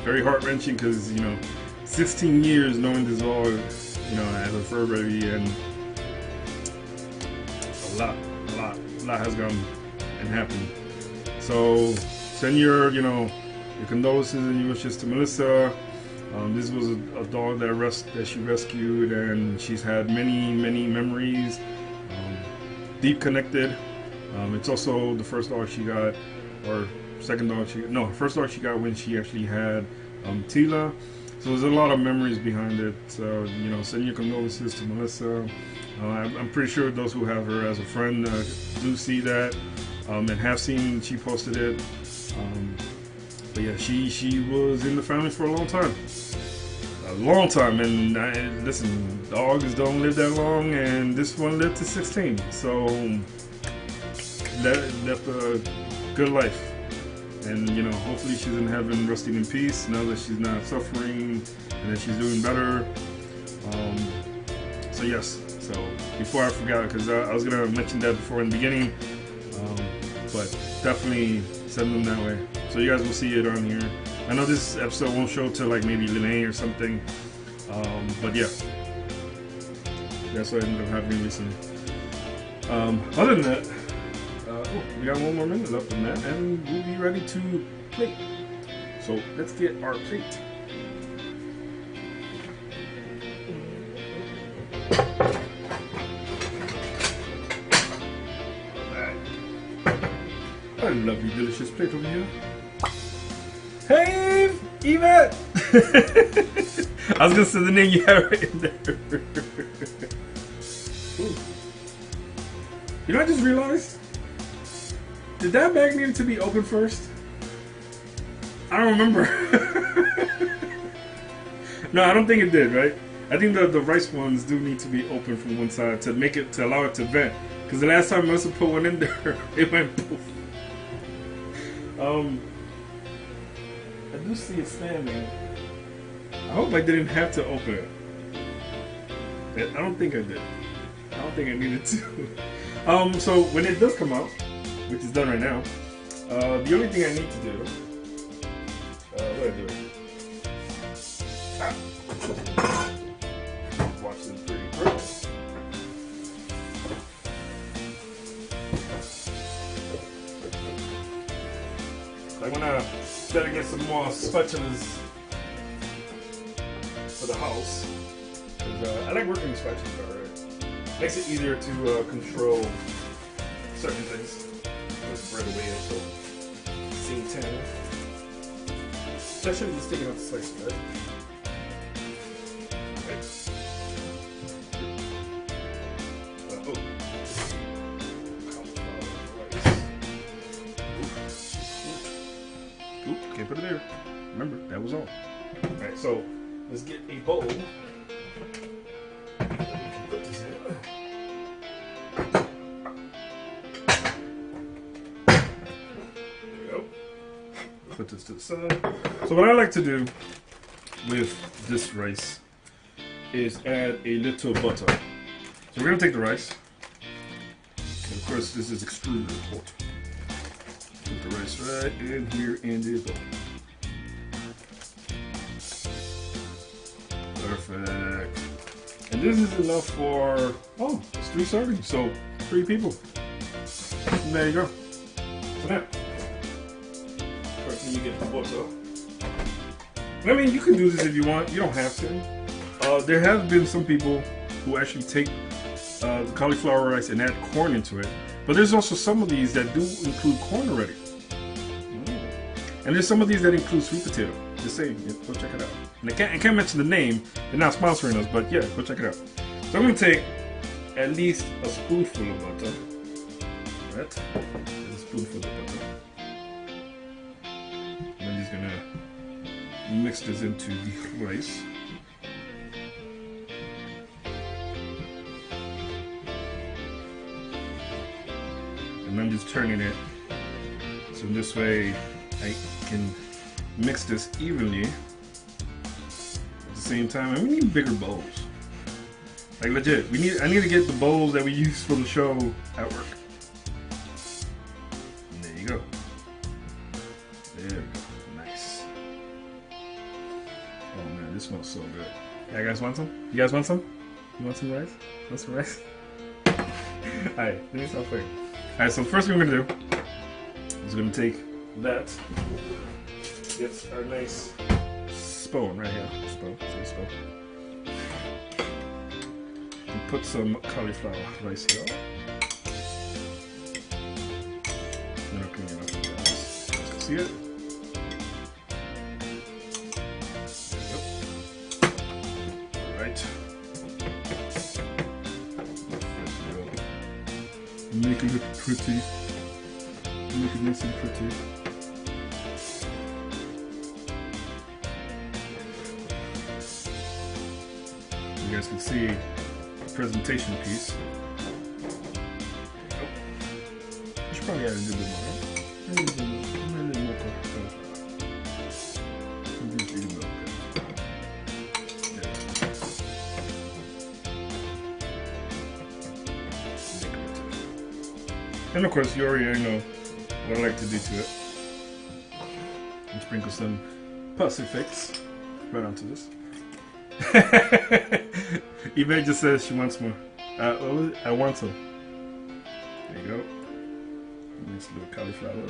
very heart-wrenching because, you know, 16 years knowing this dog, you know, as a fur baby, and a lot has gone and happened. So send your, you know, your condolences and your wishes to Melissa. This was a dog that she rescued, and she's had many memories, deep connected. It's also the first dog she got, or second dog first dog she got when she actually had Tila. So there's a lot of memories behind it. You know, send your condolences to Melissa. I'm pretty sure those who have her as a friend do see that and have seen she posted it. But yeah, she was in the family for a long time. And listen, dogs don't live that long, and this one lived to 16. So left a good life. And, you know, hopefully she's in heaven resting in peace now that she's not suffering and that she's doing better. So yes, so before I forgot, because I was going to mention that before in the beginning, but definitely send them that way. So you guys will see it on here. I know this episode won't show till like maybe Lene or something, but yeah, that's what ended up happening recently. Other than that, we got one more minute left on that, and we'll be ready to plate. So let's get our plate. A lovely, delicious plate over here. Hey, Yvette! I was gonna say the name you have right in there. Ooh. You know, I just realized, did that bag need to be open first? I don't remember. No, I don't think it did, right? I think the rice ones do need to be open from one side to allow it to vent. Because the last time I must have put one in there, it went poof. I do see it standing. I hope I didn't have to open it. I don't think I did. I don't think I needed to. So when it does come out, which is done right now, the only thing I need to do, what do I do? Watch this pretty first. I'm gonna try to get some more spatulas for the house. I like working with spatulas already. Makes it easier to control certain things. Right away, so scene 10. So I should have just taken out the slice, right? Oop, can't put it there. Remember, that was all. Alright, so let's get a bowl. Put this in. Put this to the side. So what I like to do with this rice is add a little butter. So we're gonna take the rice. And of course, this is extremely important. Put the rice right in here in the bowl. Perfect. And this is enough for, oh, it's 3 servings, so 3 people. And there you go. So now, you get the butter. I mean, you can do this if you want. You don't have to. There have been some people who actually take the cauliflower rice and add corn into it. But there's also some of these that do include corn already. And there's some of these that include sweet potato. Just saying, go check it out. And I can't mention the name. They're not sponsoring us, but yeah, go check it out. So I'm going to take at least a spoonful of butter. Right? A spoonful of butter. I'm just gonna mix this into the rice. And I'm just turning it so this way I can mix this evenly at the same time. And we need bigger bowls. Like legit, I need to get the bowls that we use from the show at work. And there you go. smells so good. Yeah, you guys want some? You guys want some? You want some rice? Want some rice? Alright, let me start playing. Alright, so first thing we're gonna do is we're gonna take that. Get our nice spoon right here. Spoon. See spoon. And put some cauliflower rice here. Then I'll clean it up with this. See it? Make it look pretty. Make it nice and pretty. You guys can see the presentation piece. Oh. I should probably add a little bit more, right? Maybe a little more cauliflower. And of course, you already know what I like to do to it. And sprinkle some Pacifics right onto this. Yvette just says she wants more. I want some. There you go. Nice little cauliflower.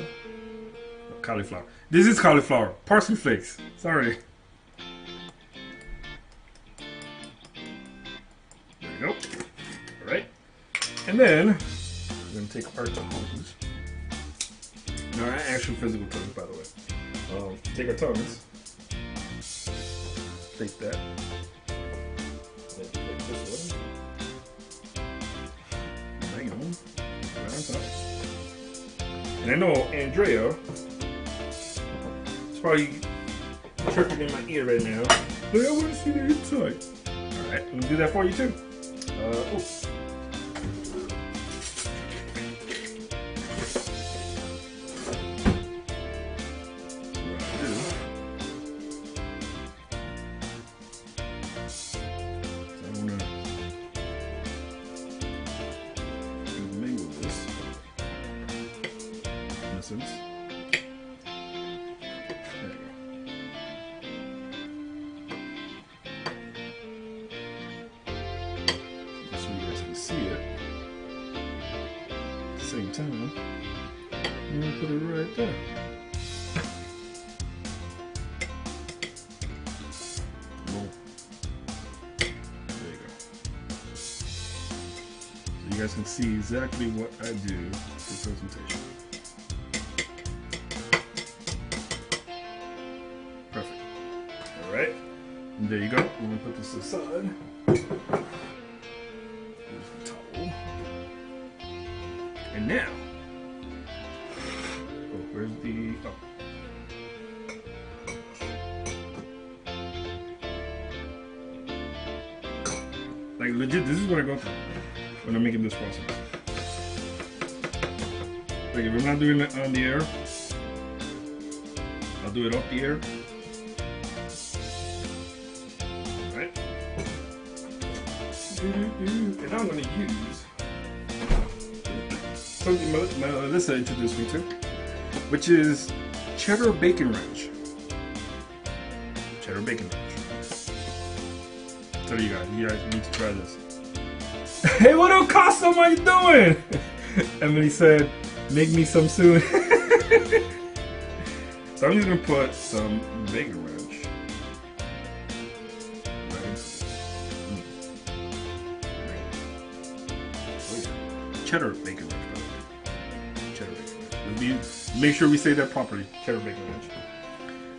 Oh, cauliflower. This is cauliflower. Parsley flakes. Sorry. There you go. Alright. And then we're going to take our tongs. No, actual physical tongs, by the way. Take our tongs. Take that. Then take this one. Bang on. Right on top. And I know Andrea is probably chirping in my ear right now. Hey, I want to see the inside. Alright, I'm going to do that for you too. Oh. There you go. Just so you guys can see it. At the same time, I'm gonna put it right there. Boom. There you go. So you guys can see exactly what I do for presentation. Alright, and there you go. I'm going to put this aside. Here's the towel. And now, oh, where's the, oh. Like legit, this is what I go through when I'm making this process. Like if I'm not doing it on the air, I'll do it off the air. And I'm going to use something Melissa introduced me to, which is cheddar bacon ranch. Cheddar bacon ranch. Tell you guys need to try this. Hey, what up, Custom? How you doing? Emily said, make me some soon. So I'm just going to put some bacon ranch. Cheddar bacon ranch, by the way. Cheddar bacon ranch. Make sure we say that properly. Cheddar bacon ranch.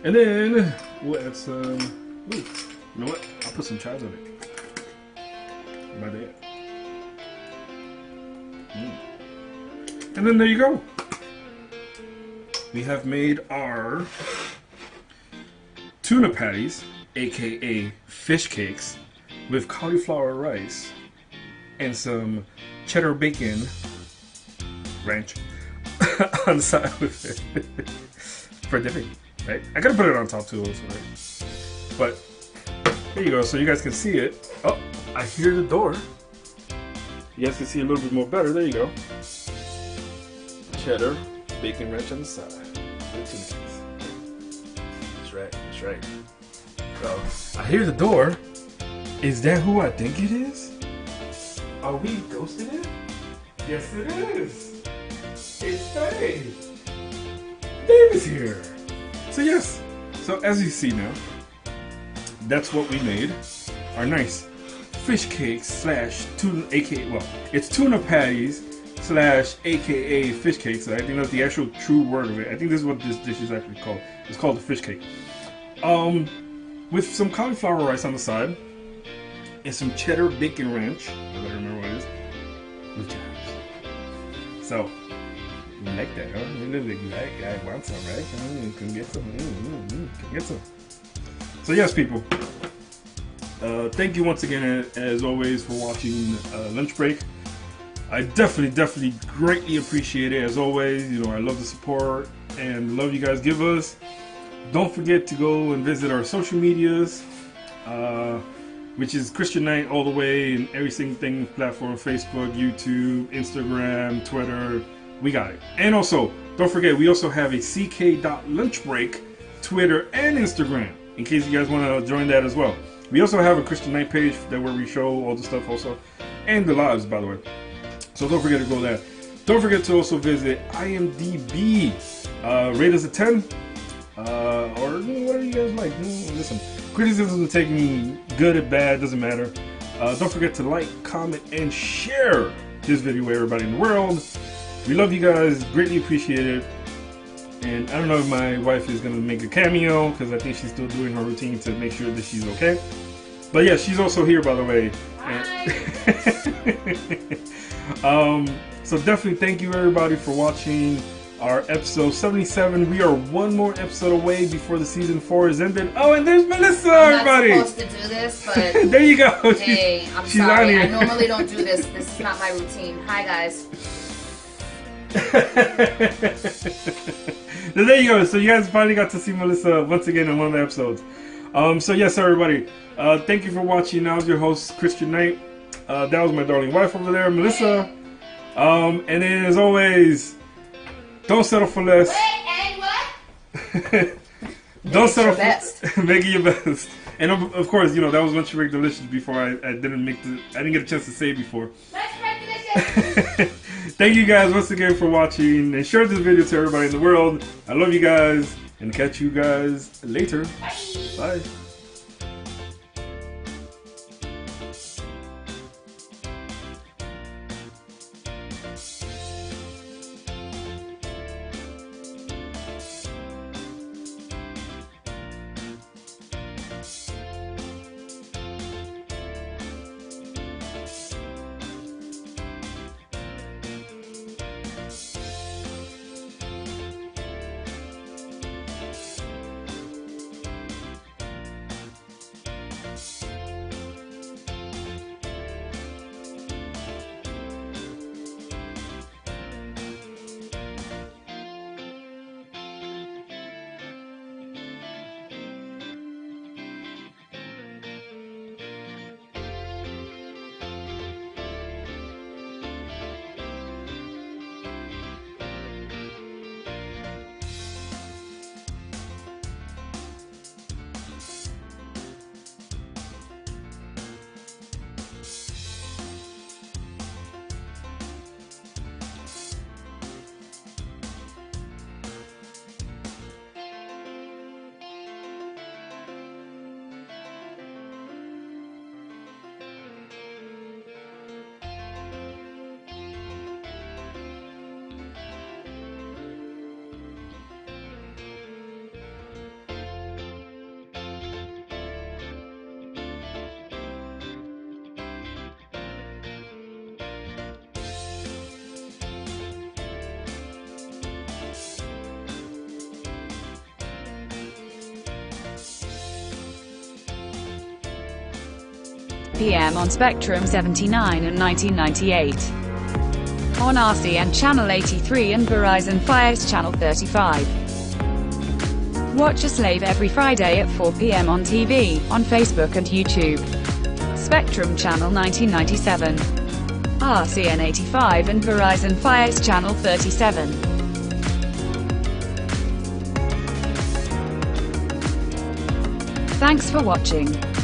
And then we'll add some. Ooh, you know what? I'll put some chives on it. By the And then there you go. We have made our tuna patties, aka fish cakes, with cauliflower rice and some cheddar bacon ranch on the side with it for dipping, right? I gotta put it on top too also, right? But there you go, so you guys can see it. Oh, I hear the door. You guys can see a little bit more better. There you go. Cheddar bacon ranch on the side. That's right, that's right. I hear the door. Is that who I think it is? Are we ghosting it? Yes, it is. It's Dave. Dave is here. So yes. So as you see now, that's what we made. Our nice fish cakes slash tuna, aka, well, it's tuna patties slash aka fish cakes. I think that's the actual true word of it. I think this is what this dish is actually called. It's called a fish cake. With some cauliflower rice on the side and some cheddar bacon ranch. I better remember what it is. With chives. So, you like that, huh? I want some, right? You can get some. Can get some. So yes, people. Thank you once again, as always, for watching Lunch Break. I definitely greatly appreciate it. As always, you know, I love the support and the love you guys give us. Don't forget to go and visit our social medias, which is Christian Knight all the way in every single thing platform: Facebook, YouTube, Instagram, Twitter. We got it. And also, don't forget, we also have a ck.lunchbreak Twitter and Instagram, in case you guys want to join that as well. We also have a Christian Knight page that where we show all the stuff also, and the lives, by the way. So don't forget to go there. Don't forget to also visit IMDb. Rate us a 10. Or whatever you guys like. Listen, criticism take me good or bad, doesn't matter. Don't forget to like, comment, and share this video with everybody in the world. We love you guys, greatly appreciate it. And I don't know if my wife is gonna make a cameo, because I think she's still doing her routine to make sure that she's okay. But yeah, she's also here, by the way. So definitely thank you everybody for watching our episode 77. We are one more episode away before the season 4 is ended. Oh, and there's Melissa, everybody. I'm not supposed to do this, but there you go. Hey, I'm she's sorry. on here. I normally don't do this. This is not my routine. Hi, guys. There you go. So you guys finally got to see Melissa once again in one of the episodes. So yes, everybody. Thank you for watching. I was your host, Christian Knight. That was my darling wife over there, Melissa. And then as always, don't settle for less. Wait, and what? Don't settle for best. Make it your best. And of course, you know, that was Lunchbreak Delicious before I didn't get a chance to say it before. Lunchbreak Delicious. Thank you guys once again for watching, and share this video to everybody in the world. I love you guys, and catch you guys later. Bye. PM on Spectrum 79 and 1998. On RCN Channel 83 and Verizon Fios Channel 35. Watch us live every Friday at 4 PM on TV, on Facebook and YouTube. Spectrum Channel 1997. RCN 85 and Verizon Fios Channel 37. Thanks for watching.